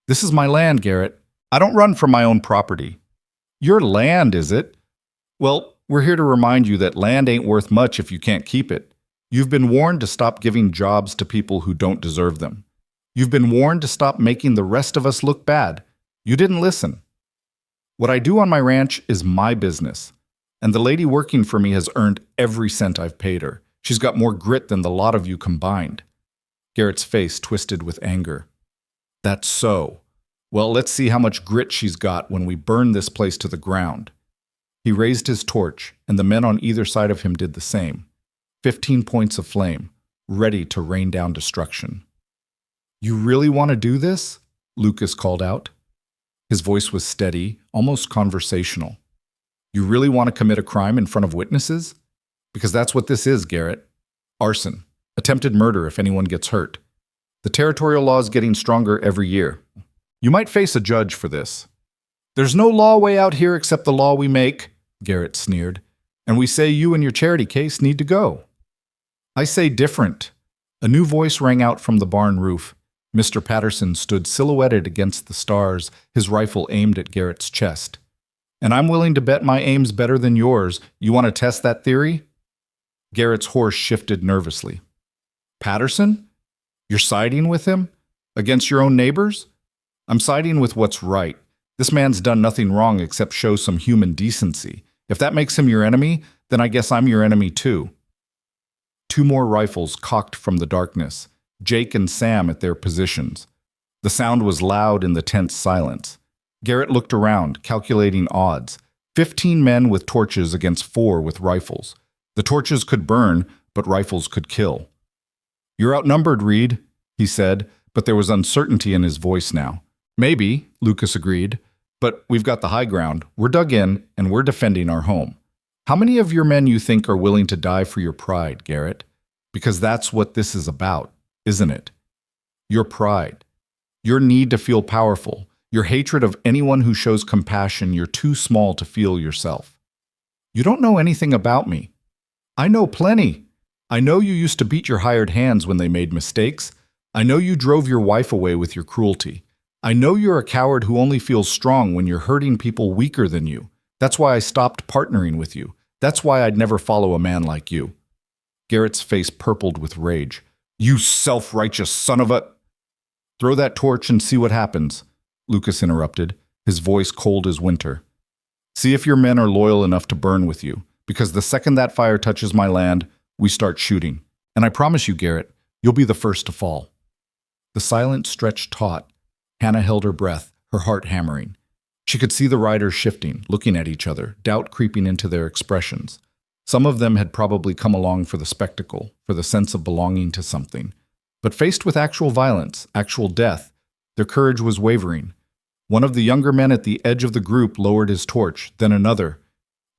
"This is my land, Garrett. I don't run from my own property." "Your land, is it? Well, we're here to remind you that land ain't worth much if you can't keep it. You've been warned to stop giving jobs to people who don't deserve them. You've been warned to stop making the rest of us look bad. You didn't listen. What I do on my ranch is my business, and the lady working for me has earned every cent I've paid her. She's got more grit than the lot of you combined." Garrett's face twisted with anger. "That's so. Well, let's see how much grit she's got when we burn this place to the ground." He raised his torch, and the men on either side of him did the same. 15 points of flame, ready to rain down destruction. "You really want to do this?" Lucas called out. His voice was steady, almost conversational. "You really want to commit a crime in front of witnesses? Because that's what this is, Garrett. Arson. Attempted murder if anyone gets hurt. The territorial law is getting stronger every year. You might face a judge for this." "There's no law way out here except the law we make," Garrett sneered. "And we say you and your charity case need to go." "I say different." A new voice rang out from the barn roof. Mr. Patterson stood silhouetted against the stars, his rifle aimed at Garrett's chest. "And I'm willing to bet my aim's better than yours. You want to test that theory?" Garrett's horse shifted nervously. "Patterson? You're siding with him? Against your own neighbors?" "I'm siding with what's right. This man's done nothing wrong except show some human decency. If that makes him your enemy, then I guess I'm your enemy too." 2 more rifles cocked from the darkness, Jake and Sam at their positions. The sound was loud in the tense silence. Garrett looked around, calculating odds. 15 men with torches against 4 with rifles. The torches could burn, but rifles could kill. "You're outnumbered, Reed," he said, but there was uncertainty in his voice now. "Maybe," Lucas agreed, "but we've got the high ground. We're dug in, and we're defending our home. How many of your men you think are willing to die for your pride, Garrett? Because that's what this is about, isn't it? Your pride. Your need to feel powerful. Your hatred of anyone who shows compassion. You're too small to feel yourself. You don't know anything about me. I know plenty. I know you used to beat your hired hands when they made mistakes. I know you drove your wife away with your cruelty. I know you're a coward who only feels strong when you're hurting people weaker than you. That's why I stopped partnering with you. That's why I'd never follow a man like you." Garrett's face purpled with rage. "You self-righteous son of a—" "Throw that torch and see what happens," Lucas interrupted, his voice cold as winter. "See if your men are loyal enough to burn with you, because the second that fire touches my land, we start shooting. And I promise you, Garrett, you'll be the first to fall." The silence stretched taut. Hannah held her breath, her heart hammering. She could see the riders shifting, looking at each other, doubt creeping into their expressions. Some of them had probably come along for the spectacle, for the sense of belonging to something. But faced with actual violence, actual death, their courage was wavering. One of the younger men at the edge of the group lowered his torch, then another.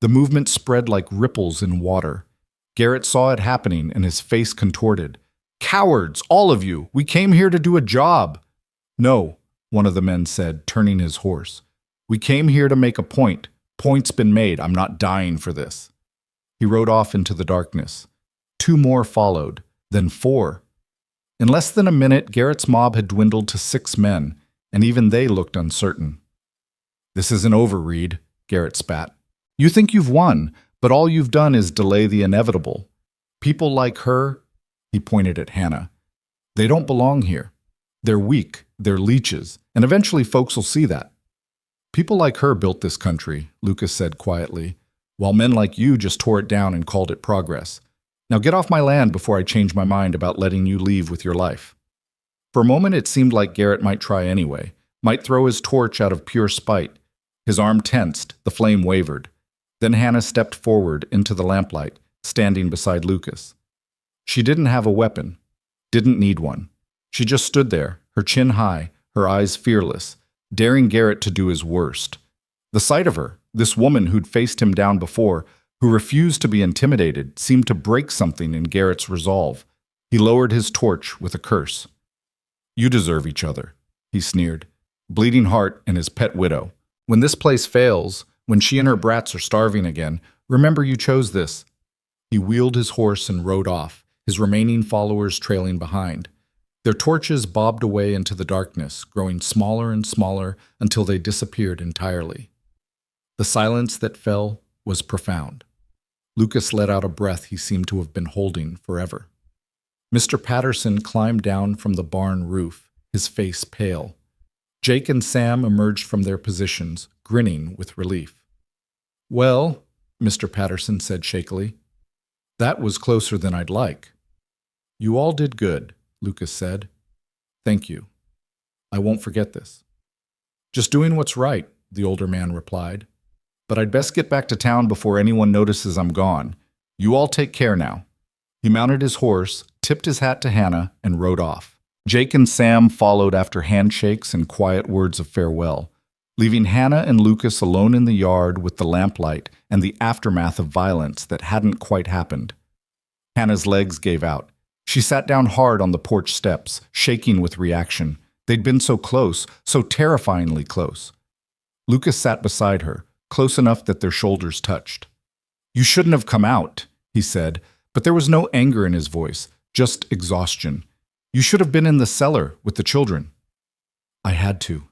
The movement spread like ripples in water. Garrett saw it happening, and his face contorted. "Cowards, all of you! We came here to do a job!" "No," one of the men said, turning his horse. "We came here to make a point. Point's been made. I'm not dying for this." He rode off into the darkness. 2 more followed, then 4. In less than a minute, Garrett's mob had dwindled to 6 men, and even they looked uncertain. "This isn't over, Reed," Garrett spat. "You think you've won, but all you've done is delay the inevitable. People like her," he pointed at Hannah, "they don't belong here. They're weak, they're leeches, and eventually folks will see that." "People like her built this country," Lucas said quietly, "while men like you just tore it down and called it progress. Now get off my land before I change my mind about letting you leave with your life." For a moment it seemed like Garrett might try anyway, might throw his torch out of pure spite. His arm tensed, the flame wavered. Then Hannah stepped forward into the lamplight, standing beside Lucas. She didn't have a weapon, didn't need one. She just stood there, her chin high, her eyes fearless, daring Garrett to do his worst. The sight of her, this woman who'd faced him down before, who refused to be intimidated, seemed to break something in Garrett's resolve. He lowered his torch with a curse. "You deserve each other," he sneered. "Bleeding heart and his pet widow. When this place fails, when she and her brats are starving again, remember you chose this." He wheeled his horse and rode off, his remaining followers trailing behind. Their torches bobbed away into the darkness, growing smaller and smaller until they disappeared entirely. The silence that fell was profound. Lucas let out a breath he seemed to have been holding forever. Mr. Patterson climbed down from the barn roof, his face pale. Jake and Sam emerged from their positions, grinning with relief. "Well," Mr. Patterson said shakily, "that was closer than I'd like." "You all did good," Lucas said. "Thank you. I won't forget this." "Just doing what's right," the older man replied. "But I'd best get back to town before anyone notices I'm gone. You all take care now." He mounted his horse, tipped his hat to Hannah, and rode off. Jake and Sam followed after handshakes and quiet words of farewell, leaving Hannah and Lucas alone in the yard with the lamplight and the aftermath of violence that hadn't quite happened. Hannah's legs gave out. She sat down hard on the porch steps, shaking with reaction. They'd been so close, so terrifyingly close. Lucas sat beside her, close enough that their shoulders touched. "You shouldn't have come out," he said, but there was no anger in his voice, just exhaustion. "You should have been in the cellar with the children." "I had to.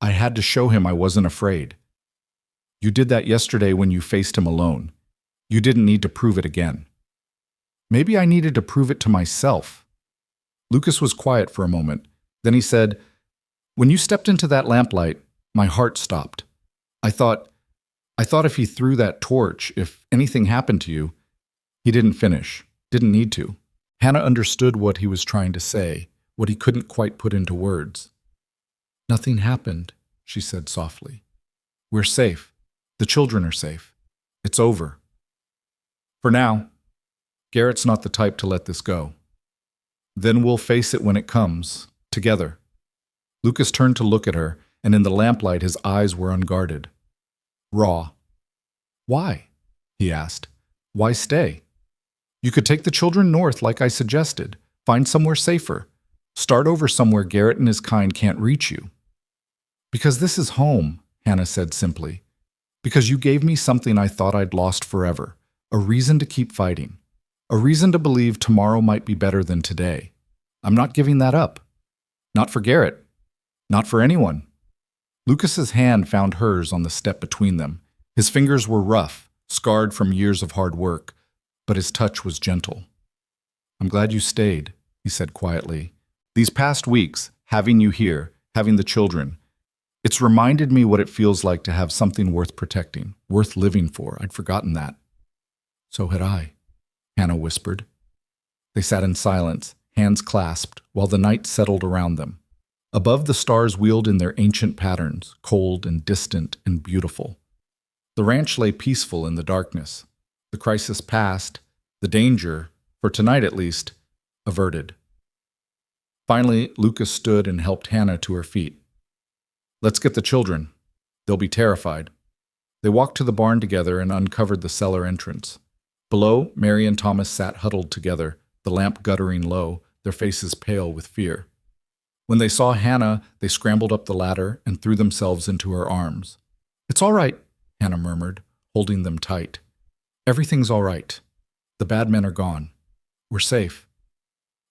I had to show him I wasn't afraid." "You did that yesterday when you faced him alone. You didn't need to prove it again." "Maybe I needed to prove it to myself." Lucas was quiet for a moment. Then he said, "When you stepped into that lamplight, my heart stopped. I thought if he threw that torch, if anything happened to you..." He didn't finish, didn't need to. Hannah understood what he was trying to say, what he couldn't quite put into words. "Nothing happened," she said softly. "We're safe. The children are safe. It's over. For now. Garrett's not the type to let this go. Then we'll face it when it comes, together." Lucas turned to look at her, and in the lamplight his eyes were unguarded. Raw. "Why?" he asked. "Why stay? You could take the children north like I suggested, find somewhere safer, start over somewhere Garrett and his kind can't reach you." "Because this is home," Hannah said simply. "Because you gave me something I thought I'd lost forever, a reason to keep fighting, a reason to believe tomorrow might be better than today. I'm not giving that up. Not for Garrett. Not for anyone." Lucas's hand found hers on the step between them. His fingers were rough, scarred from years of hard work, but his touch was gentle. "I'm glad you stayed," he said quietly. "These past weeks, having you here, having the children, it's reminded me what it feels like to have something worth protecting, worth living for. I'd forgotten that." "So had I," Hannah whispered. They sat in silence, hands clasped, while the night settled around them. Above, the stars wheeled in their ancient patterns, cold and distant and beautiful. The ranch lay peaceful in the darkness. The crisis past, the danger, for tonight at least, averted. Finally, Lucas stood and helped Hannah to her feet. Let's get the children. They'll be terrified. They walked to the barn together and uncovered the cellar entrance. Below, Mary and Thomas sat huddled together, the lamp guttering low, their faces pale with fear. When they saw Hannah, they scrambled up the ladder and threw themselves into her arms. "It's all right," Hannah murmured, holding them tight. "Everything's all right. The bad men are gone. We're safe."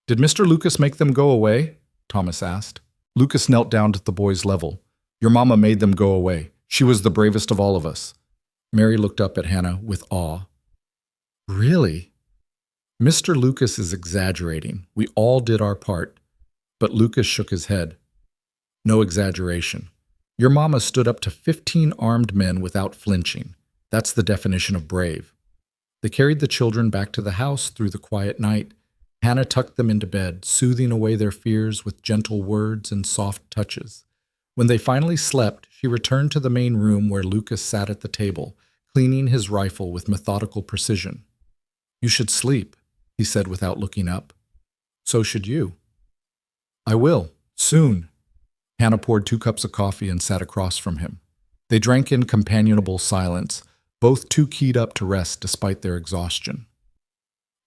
"Did Mr. Lucas make them go away?" Thomas asked. Lucas knelt down at the boy's level. "Your mama made them go away. She was the bravest of all of us." Mary looked up at Hannah with awe. "Really?" "Mr. Lucas is exaggerating. We all did our part." But Lucas shook his head. "No exaggeration. Your mama stood up to 15 armed men without flinching. That's the definition of brave." They carried the children back to the house through the quiet night. Hannah tucked them into bed, soothing away their fears with gentle words and soft touches. When they finally slept, she returned to the main room where Lucas sat at the table, cleaning his rifle with methodical precision. "You should sleep," he said without looking up. "So should you." "I will, soon." Hannah poured 2 cups of coffee and sat across from him. They drank in companionable silence, both too keyed up to rest despite their exhaustion.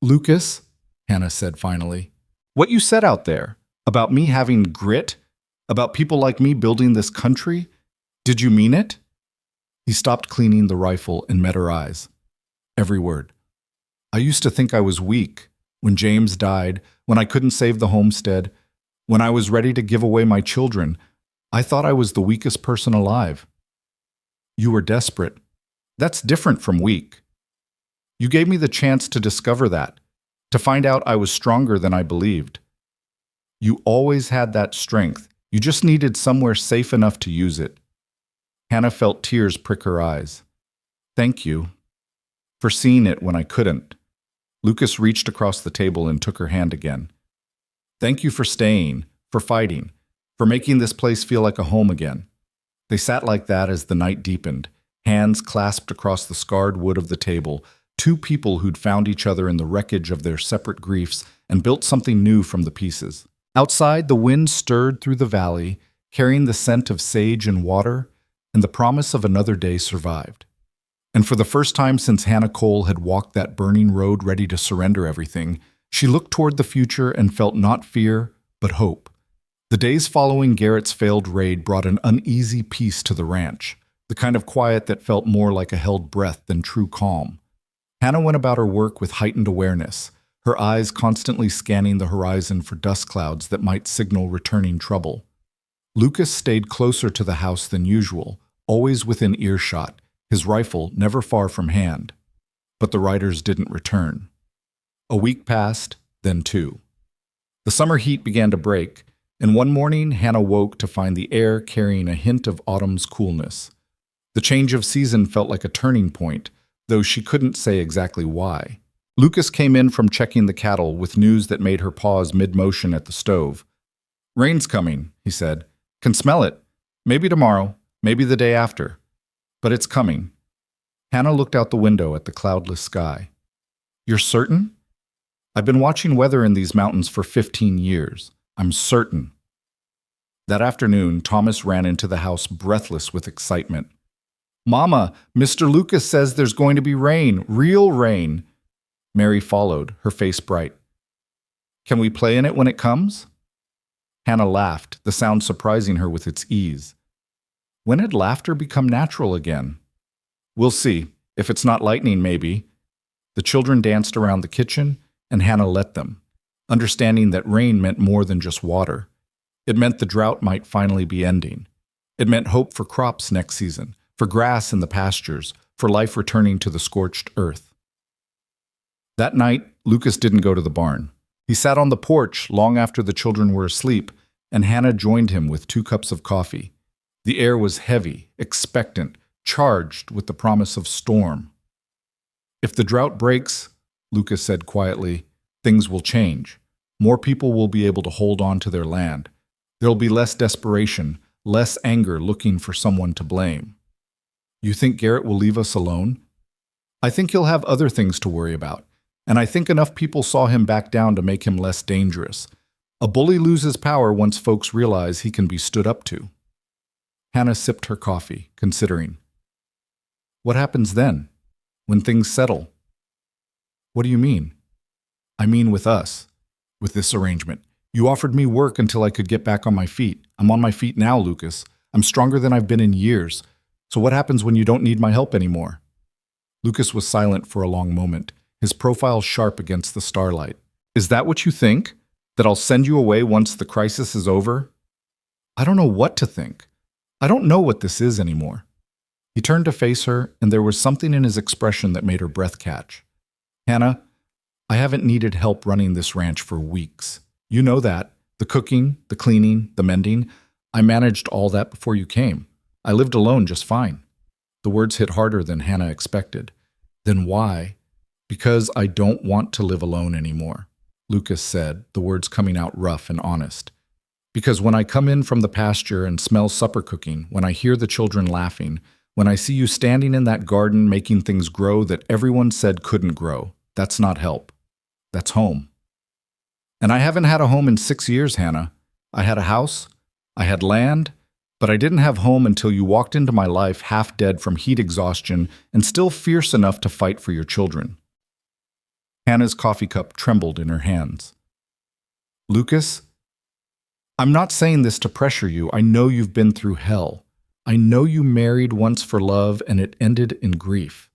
"Lucas," Hannah said finally, "what you said out there, about me having grit, about people like me building this country, did you mean it?" He stopped cleaning the rifle and met her eyes. Every word. "I used to think I was weak. When James died, when I couldn't save the homestead, when I was ready to give away my children, I thought I was the weakest person alive." "You were desperate. That's different from weak. You gave me the chance to discover that, to find out I was stronger than I believed. You always had that strength. You just needed somewhere safe enough to use it." Hannah felt tears prick her eyes. "Thank you for seeing it when I couldn't." Lucas reached across the table and took her hand again. "Thank you for staying, for fighting, for making this place feel like a home again." They sat like that as the night deepened, hands clasped across the scarred wood of the table, 2 people who'd found each other in the wreckage of their separate griefs and built something new from the pieces. Outside, the wind stirred through the valley, carrying the scent of sage and water, and the promise of another day survived. And for the first time since Hannah Cole had walked that burning road ready to surrender everything, she looked toward the future and felt not fear, but hope. The days following Garrett's failed raid brought an uneasy peace to the ranch, the kind of quiet that felt more like a held breath than true calm. Hannah went about her work with heightened awareness, her eyes constantly scanning the horizon for dust clouds that might signal returning trouble. Lucas stayed closer to the house than usual, always within earshot, his rifle never far from hand. But the riders didn't return. A week passed, then 2. The summer heat began to break, and one morning Hannah woke to find the air carrying a hint of autumn's coolness. The change of season felt like a turning point, though she couldn't say exactly why. Lucas came in from checking the cattle with news that made her pause mid-motion at the stove. "Rain's coming," he said. "Can smell it. Maybe tomorrow, maybe the day after. But it's coming." Hannah looked out the window at the cloudless sky. "You're certain?" "I've been watching weather in these mountains for 15 years. I'm certain." That afternoon, Thomas ran into the house breathless with excitement. "Mama, Mr. Lucas says there's going to be rain, real rain." Mary followed, her face bright. "Can we play in it when it comes?" Hannah laughed, the sound surprising her with its ease. When had laughter become natural again? "We'll see. If it's not lightning, maybe." The children danced around the kitchen, and Hannah let them, understanding that rain meant more than just water. It meant the drought might finally be ending. It meant hope for crops next season, for grass in the pastures, for life returning to the scorched earth. That night, Lucas didn't go to the barn. He sat on the porch long after the children were asleep, and Hannah joined him with 2 cups of coffee. The air was heavy, expectant, charged with the promise of storm. "If the drought breaks," Lucas said quietly, "things will change. More people will be able to hold on to their land. There'll be less desperation, less anger looking for someone to blame." "You think Garrett will leave us alone?" "I think he'll have other things to worry about, and I think enough people saw him back down to make him less dangerous. A bully loses power once folks realize he can be stood up to." Hannah sipped her coffee, considering. What happens then? When things settle? What do you mean? I mean with us, with this arrangement. You offered me work until I could get back on my feet. I'm on my feet now, Lucas. I'm stronger than I've been in years. So what happens when you don't need my help anymore? Lucas was silent for a long moment, his profile sharp against the starlight. Is that what you think? That I'll send you away once the crisis is over? I don't know what to think. I don't know what this is anymore. He turned to face her, and there was something in his expression that made her breath catch. Hannah, I haven't needed help running this ranch for weeks. You know that. The cooking, the cleaning, the mending. I managed all that before you came. I lived alone just fine. The words hit harder than Hannah expected. Then why? Because I don't want to live alone anymore, Lucas said, the words coming out rough and honest. Because when I come in from the pasture and smell supper cooking, when I hear the children laughing, when I see you standing in that garden making things grow that everyone said couldn't grow, that's not help. That's home. And I haven't had a home in 6 years, Hannah. I had a house, I had land, but I didn't have home until you walked into my life half dead from heat exhaustion and still fierce enough to fight for your children. Hannah's coffee cup trembled in her hands. Lucas, I'm not saying this to pressure you. I know you've been through hell. I know you married once for love and it ended in grief.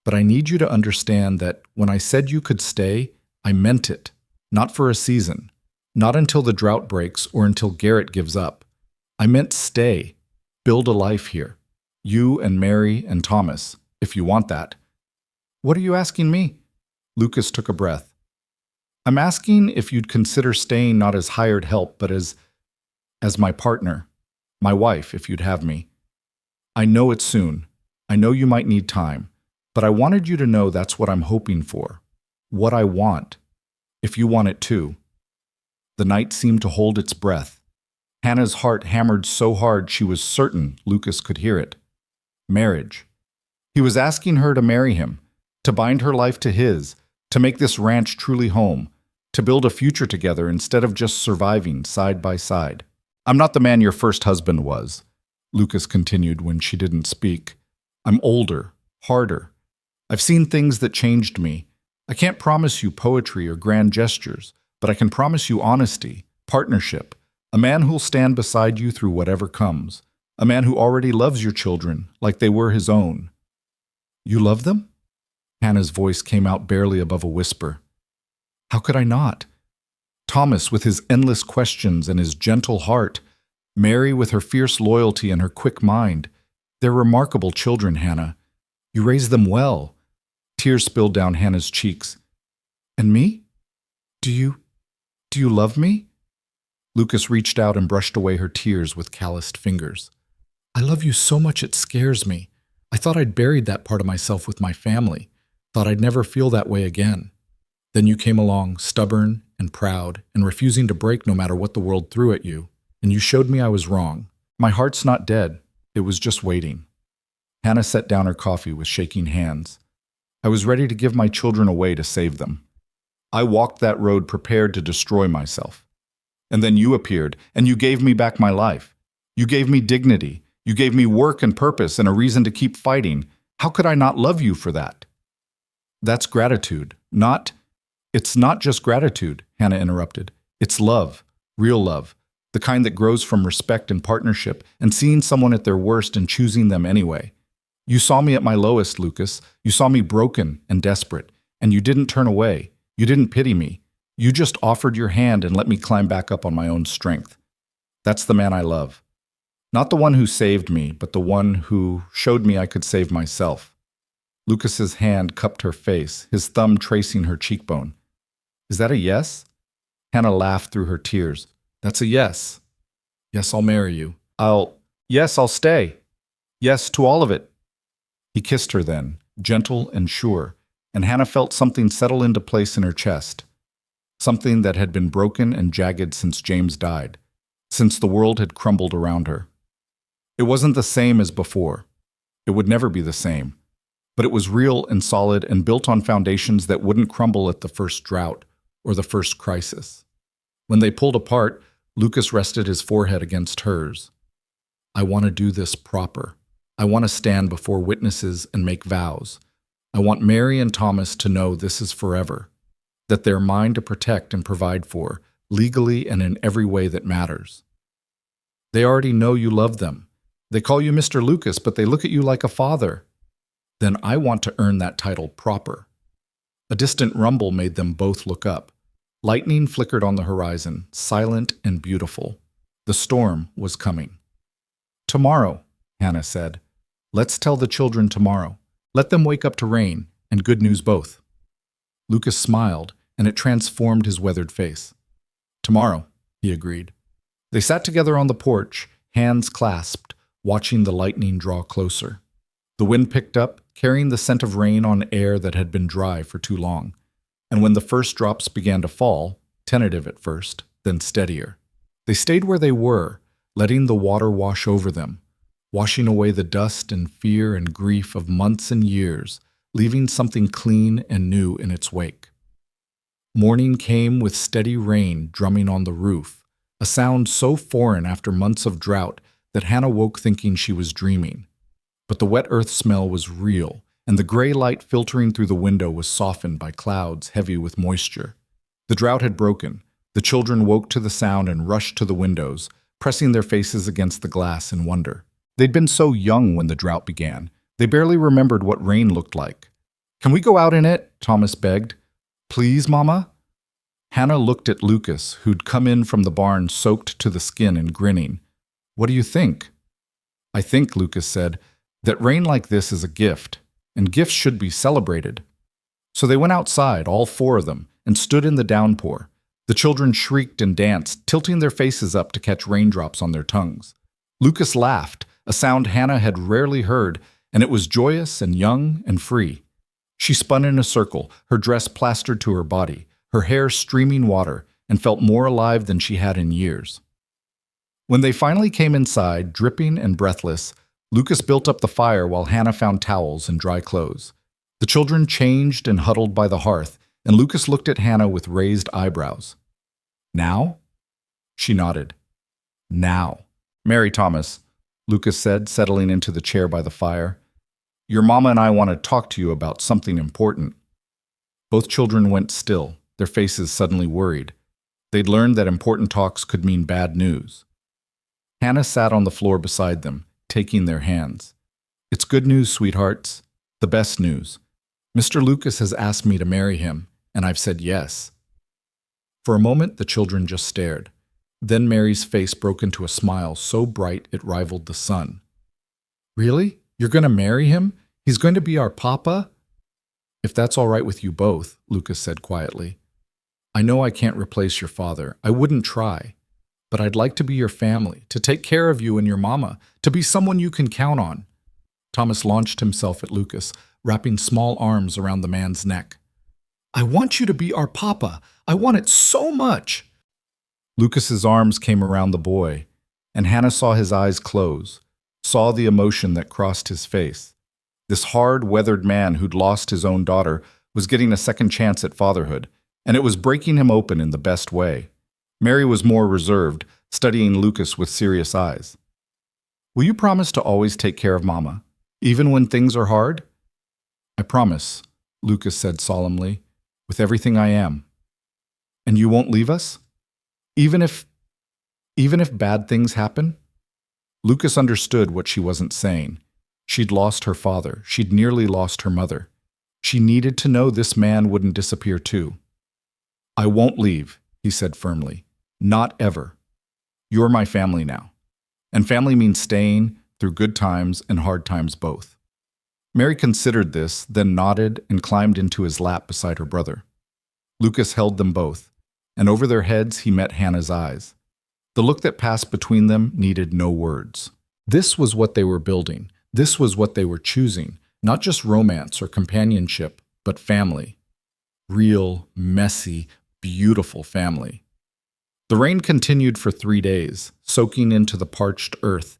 But I need you to understand that when I said you could stay, I meant it. Not for a season. Not until the drought breaks or until Garrett gives up. I meant stay. Build a life here. You and Mary and Thomas, if you want that. What are you asking me? Lucas took a breath. I'm asking if you'd consider staying not as hired help, but as my partner, my wife, if you'd have me. I know it's soon. I know you might need time, but I wanted you to know that's what I'm hoping for. What I want. If you want it too. The night seemed to hold its breath. Hannah's heart hammered so hard she was certain Lucas could hear it. Marriage. He was asking her to marry him, to bind her life to his, to make this ranch truly home, to build a future together instead of just surviving side by side. I'm not the man your first husband was, Lucas continued when she didn't speak. I'm older, harder. I've seen things that changed me. I can't promise you poetry or grand gestures, but I can promise you honesty, partnership, a man who'll stand beside you through whatever comes, a man who already loves your children like they were his own. You love them? Hannah's voice came out barely above a whisper. How could I not? Thomas with his endless questions and his gentle heart, Mary with her fierce loyalty and her quick mind. They're remarkable children, Hannah. You raised them well. Tears spilled down Hannah's cheeks. And me? Do you love me? Lucas reached out and brushed away her tears with calloused fingers. I love you so much it scares me. I thought I'd buried that part of myself with my family. Thought I'd never feel that way again. Then you came along, stubborn and proud, and refusing to break no matter what the world threw at you. And you showed me I was wrong. My heart's not dead. It was just waiting. Hannah set down her coffee with shaking hands. I was ready to give my children away to save them. I walked that road prepared to destroy myself. And then you appeared, and you gave me back my life. You gave me dignity. You gave me work and purpose and a reason to keep fighting. How could I not love you for that? That's gratitude, It's not just gratitude, Hannah interrupted. It's love, real love, the kind that grows from respect and partnership and seeing someone at their worst and choosing them anyway. You saw me at my lowest, Lucas. You saw me broken and desperate, and you didn't turn away. You didn't pity me. You just offered your hand and let me climb back up on my own strength. That's the man I love. Not the one who saved me, but the one who showed me I could save myself. Lucas's hand cupped her face, his thumb tracing her cheekbone. Is that a yes? Hannah laughed through her tears. That's a yes. Yes, I'll marry you. Yes, I'll stay. Yes to all of it. He kissed her then, gentle and sure, and Hannah felt something settle into place in her chest. Something that had been broken and jagged since James died, since the world had crumbled around her. It wasn't the same as before. It would never be the same. But it was real and solid and built on foundations that wouldn't crumble at the first drought or the first crisis. When they pulled apart, Lucas rested his forehead against hers. I want to do this proper. I want to stand before witnesses and make vows. I want Mary and Thomas to know this is forever, that they're mine to protect and provide for, legally and in every way that matters. They already know you love them. They call you Mr. Lucas, but they look at you like a father. Then I want to earn that title proper. A distant rumble made them both look up. Lightning flickered on the horizon, silent and beautiful. The storm was coming. Tomorrow, Hannah said. Let's tell the children tomorrow. Let them wake up to rain and good news both. Lucas smiled, and it transformed his weathered face. Tomorrow, he agreed. They sat together on the porch, hands clasped, watching the lightning draw closer. The wind picked up, carrying the scent of rain on air that had been dry for too long. And when the first drops began to fall, tentative at first, then steadier, they stayed where they were, letting the water wash over them, washing away the dust and fear and grief of months and years, leaving something clean and new in its wake. Morning came with steady rain drumming on the roof, a sound so foreign after months of drought that Hannah woke thinking she was dreaming. But the wet earth smell was real, and the gray light filtering through the window was softened by clouds heavy with moisture. The drought had broken. The children woke to the sound and rushed to the windows, pressing their faces against the glass in wonder. They'd been so young when the drought began. They barely remembered what rain looked like. "Can we go out in it?" Thomas begged. "Please, Mama?" Hannah looked at Lucas, who'd come in from the barn soaked to the skin and grinning. "What do you think?" "I think," Lucas said, "that rain like this is a gift, and gifts should be celebrated." So they went outside, all four of them, and stood in the downpour. The children shrieked and danced, tilting their faces up to catch raindrops on their tongues. Lucas laughed, a sound Hannah had rarely heard, and it was joyous and young and free. She spun in a circle, her dress plastered to her body, her hair streaming water, and felt more alive than she had in years. When they finally came inside, dripping and breathless, Lucas built up the fire while Hannah found towels and dry clothes. The children changed and huddled by the hearth, and Lucas looked at Hannah with raised eyebrows. "Now?" She nodded. "Now. Mary Thomas," Lucas said, settling into the chair by the fire. "Your mama and I want to talk to you about something important." Both children went still, their faces suddenly worried. They'd learned that important talks could mean bad news. Hannah sat on the floor beside them, taking their hands. "It's good news, sweethearts. The best news. Mr. Lucas has asked me to marry him, and I've said yes." For a moment, the children just stared. Then Mary's face broke into a smile so bright it rivaled the sun. "Really? You're going to marry him? He's going to be our papa?" "If that's all right with you both," Lucas said quietly. "I know I can't replace your father. I wouldn't try. But I'd like to be your family, to take care of you and your mama, to be someone you can count on." Thomas launched himself at Lucas, wrapping small arms around the man's neck. "I want you to be our papa. I want it so much." Lucas's arms came around the boy, and Hannah saw his eyes close, saw the emotion that crossed his face. This hard, weathered man who'd lost his own daughter was getting a second chance at fatherhood, and it was breaking him open in the best way. Mary was more reserved, studying Lucas with serious eyes. "Will you promise to always take care of Mama, even when things are hard?" "I promise," Lucas said solemnly, "with everything I am." "And you won't leave us? Even if bad things happen?" Lucas understood what she wasn't saying. She'd lost her father. She'd nearly lost her mother. She needed to know this man wouldn't disappear too. "I won't leave," he said firmly. "Not ever. You're my family now. And family means staying through good times and hard times both." Mary considered this, then nodded and climbed into his lap beside her brother. Lucas held them both, and over their heads he met Hannah's eyes. The look that passed between them needed no words. This was what they were building. This was what they were choosing. Not just romance or companionship, but family. Real, messy, beautiful family. The rain continued for 3 days, soaking into the parched earth,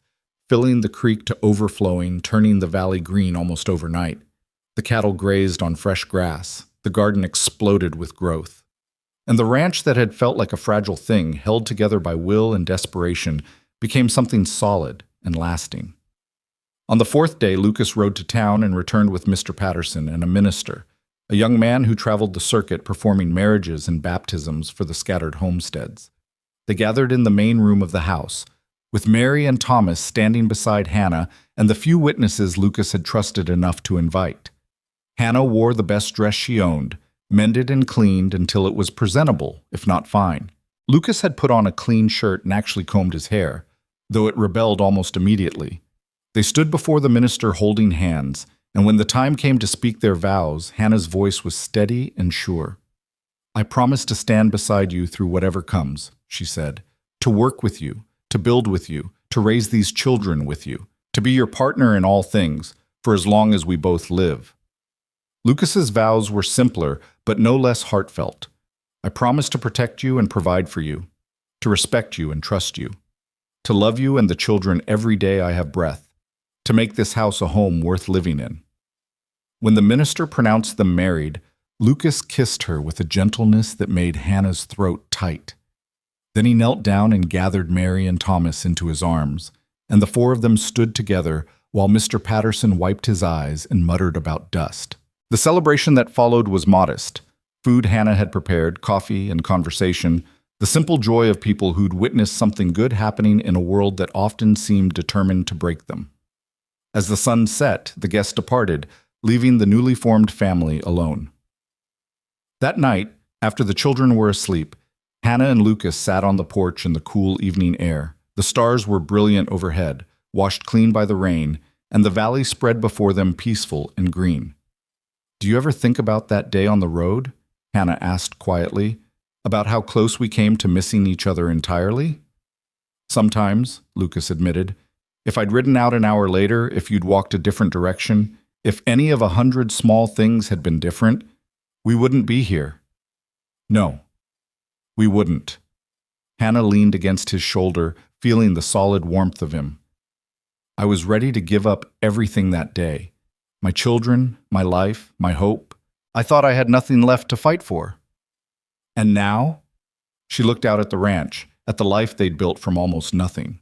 filling the creek to overflowing, turning the valley green almost overnight. The cattle grazed on fresh grass. The garden exploded with growth. And the ranch that had felt like a fragile thing, held together by will and desperation, became something solid, and lasting. On the fourth day, Lucas rode to town and returned with Mr. Patterson and a minister, a young man who traveled the circuit performing marriages and baptisms for the scattered homesteads. They gathered in the main room of the house, with Mary and Thomas standing beside Hannah and the few witnesses Lucas had trusted enough to invite. Hannah wore the best dress she owned, mended and cleaned until it was presentable, if not fine. Lucas had put on a clean shirt and actually combed his hair, though it rebelled almost immediately. They stood before the minister holding hands, and when the time came to speak their vows, Hannah's voice was steady and sure. "I promise to stand beside you through whatever comes," she said, "to work with you, to build with you, to raise these children with you, to be your partner in all things, for as long as we both live." Lucas's vows were simpler, but no less heartfelt. "I promise to protect you and provide for you, to respect you and trust you, to love you and the children every day I have breath, to make this house a home worth living in." When the minister pronounced them married, Lucas kissed her with a gentleness that made Hannah's throat tight. Then he knelt down and gathered Mary and Thomas into his arms, and the four of them stood together while Mr. Patterson wiped his eyes and muttered about dust. The celebration that followed was modest. Food Hannah had prepared, coffee and conversation, the simple joy of people who'd witnessed something good happening in a world that often seemed determined to break them. As the sun set, the guests departed, leaving the newly formed family alone. That night, after the children were asleep, Hannah and Lucas sat on the porch in the cool evening air. The stars were brilliant overhead, washed clean by the rain, and the valley spread before them peaceful and green. "Do you ever think about that day on the road?" Hannah asked quietly, "about how close we came to missing each other entirely?" "Sometimes," Lucas admitted. "If I'd ridden out an hour later, if you'd walked a different direction, if any of 100 small things had been different, we wouldn't be here." "No, we wouldn't." Hannah leaned against his shoulder, feeling the solid warmth of him. "I was ready to give up everything that day. My children, my life, my hope. I thought I had nothing left to fight for. And now?" She looked out at the ranch, at the life they'd built from almost nothing.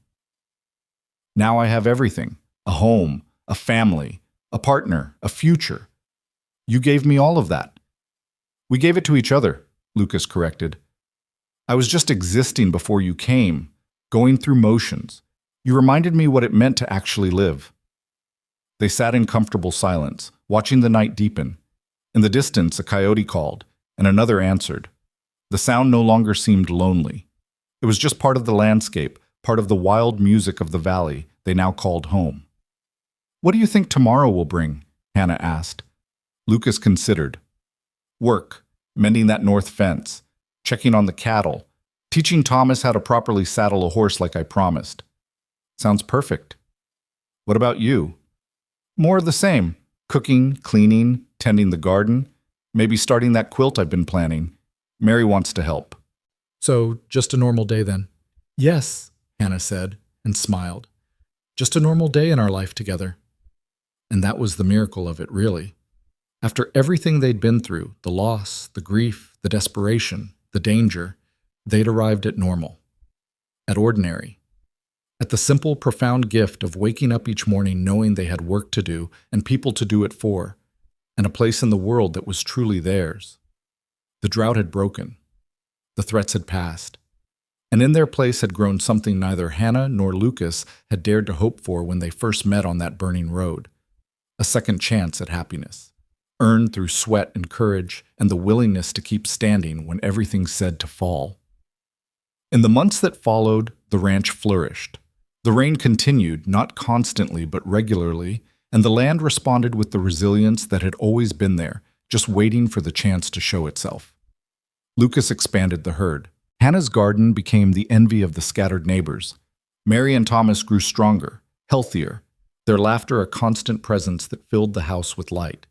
"Now I have everything. A home, a family, a partner, a future. You gave me all of that." "We gave it to each other," Lucas corrected. "I was just existing before you came, going through motions. You reminded me what it meant to actually live." They sat in comfortable silence, watching the night deepen. In the distance, a coyote called, and another answered. The sound no longer seemed lonely. It was just part of the landscape, part of the wild music of the valley they now called home. "What do you think tomorrow will bring?" Hannah asked. Lucas considered. "Work, mending that north fence, checking on the cattle, teaching Thomas how to properly saddle a horse like I promised." "Sounds perfect." "What about you?" "More of the same. Cooking, cleaning, tending the garden, maybe starting that quilt I've been planning. Mary wants to help." "So, just a normal day then?" "Yes," Hannah said, and smiled. "Just a normal day in our life together." And that was the miracle of it, really. After everything they'd been through, the loss, the grief, the desperation, the danger, they'd arrived at normal. At ordinary. At the simple, profound gift of waking up each morning knowing they had work to do and people to do it for, and a place in the world that was truly theirs. The drought had broken. The threats had passed. And in their place had grown something neither Hannah nor Lucas had dared to hope for when they first met on that burning road. A second chance at happiness, earned through sweat and courage and the willingness to keep standing when everything said to fall. In the months that followed, the ranch flourished. The rain continued, not constantly but regularly, and the land responded with the resilience that had always been there, just waiting for the chance to show itself. Lucas expanded the herd. Hannah's garden became the envy of the scattered neighbors. Mary and Thomas grew stronger, healthier, their laughter a constant presence that filled the house with light.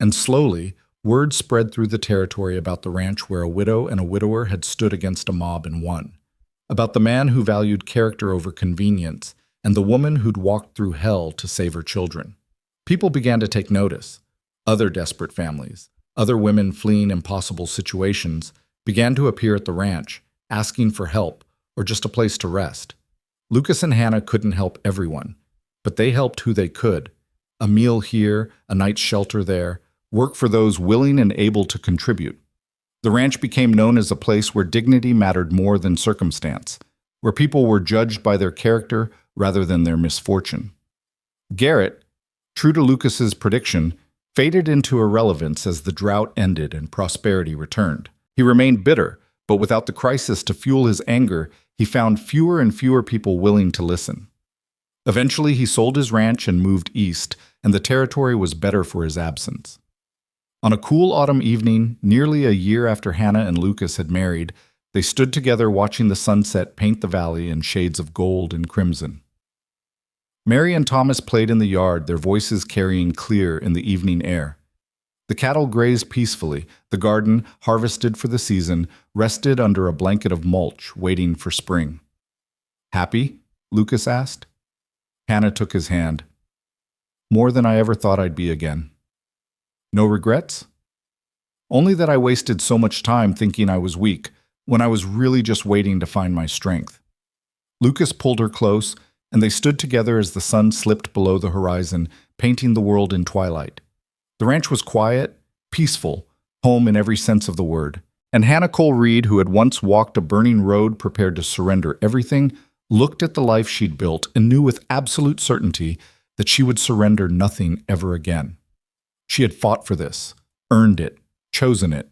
And slowly, word spread through the territory about the ranch where a widow and a widower had stood against a mob and won. About the man who valued character over convenience, and the woman who'd walked through hell to save her children. People began to take notice. Other desperate families, other women fleeing impossible situations, began to appear at the ranch, asking for help or just a place to rest. Lucas and Hannah couldn't help everyone, but they helped who they could. A meal here, a night's shelter there, work for those willing and able to contribute. The ranch became known as a place where dignity mattered more than circumstance, where people were judged by their character rather than their misfortune. Garrett, true to Lucas's prediction, faded into irrelevance as the drought ended and prosperity returned. He remained bitter, but without the crisis to fuel his anger, he found fewer and fewer people willing to listen. Eventually, he sold his ranch and moved east, and the territory was better for his absence. On a cool autumn evening, nearly a year after Hannah and Lucas had married, they stood together watching the sunset paint the valley in shades of gold and crimson. Mary and Thomas played in the yard, their voices carrying clear in the evening air. The cattle grazed peacefully, the garden, harvested for the season, rested under a blanket of mulch, waiting for spring. "Happy?" Lucas asked. Hannah took his hand. "More than I ever thought I'd be again." "No regrets?" "Only that I wasted so much time thinking I was weak, when I was really just waiting to find my strength." Lucas pulled her close, and they stood together as the sun slipped below the horizon, painting the world in twilight. The ranch was quiet, peaceful, home in every sense of the word. And Hannah Cole Reed, who had once walked a burning road prepared to surrender everything, looked at the life she'd built and knew with absolute certainty that she would surrender nothing ever again. She had fought for this, earned it, chosen it,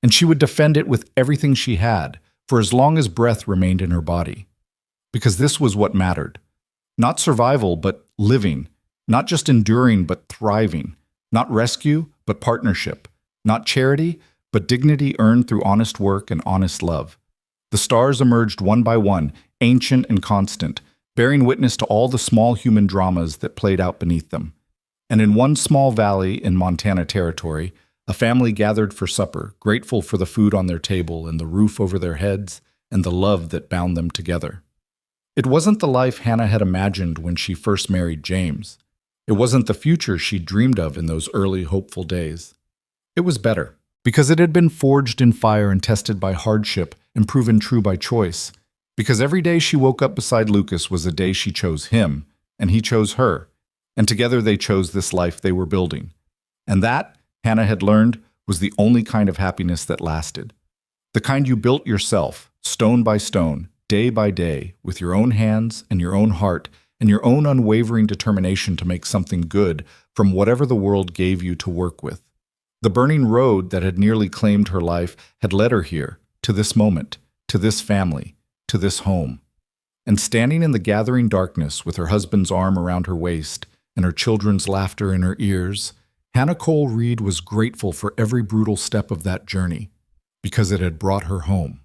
and she would defend it with everything she had, for as long as breath remained in her body. Because this was what mattered. Not survival, but living. Not just enduring, but thriving. Not rescue, but partnership. Not charity, but dignity earned through honest work and honest love. The stars emerged one by one, ancient and constant, bearing witness to all the small human dramas that played out beneath them. And in one small valley in Montana Territory, a family gathered for supper, grateful for the food on their table and the roof over their heads and the love that bound them together. It wasn't the life Hannah had imagined when she first married James. It wasn't the future she dreamed of in those early hopeful days. It was better, because it had been forged in fire and tested by hardship and proven true by choice. Because every day she woke up beside Lucas was a day she chose him, and he chose her, and together they chose this life they were building. And that, Hannah had learned, was the only kind of happiness that lasted. The kind you built yourself, stone by stone, day by day, with your own hands and your own heart and your own unwavering determination to make something good from whatever the world gave you to work with. The burning road that had nearly claimed her life had led her here, to this moment, to this family, to this home. And standing in the gathering darkness with her husband's arm around her waist and her children's laughter in her ears, Hannah Cole Reed was grateful for every brutal step of that journey, because it had brought her home.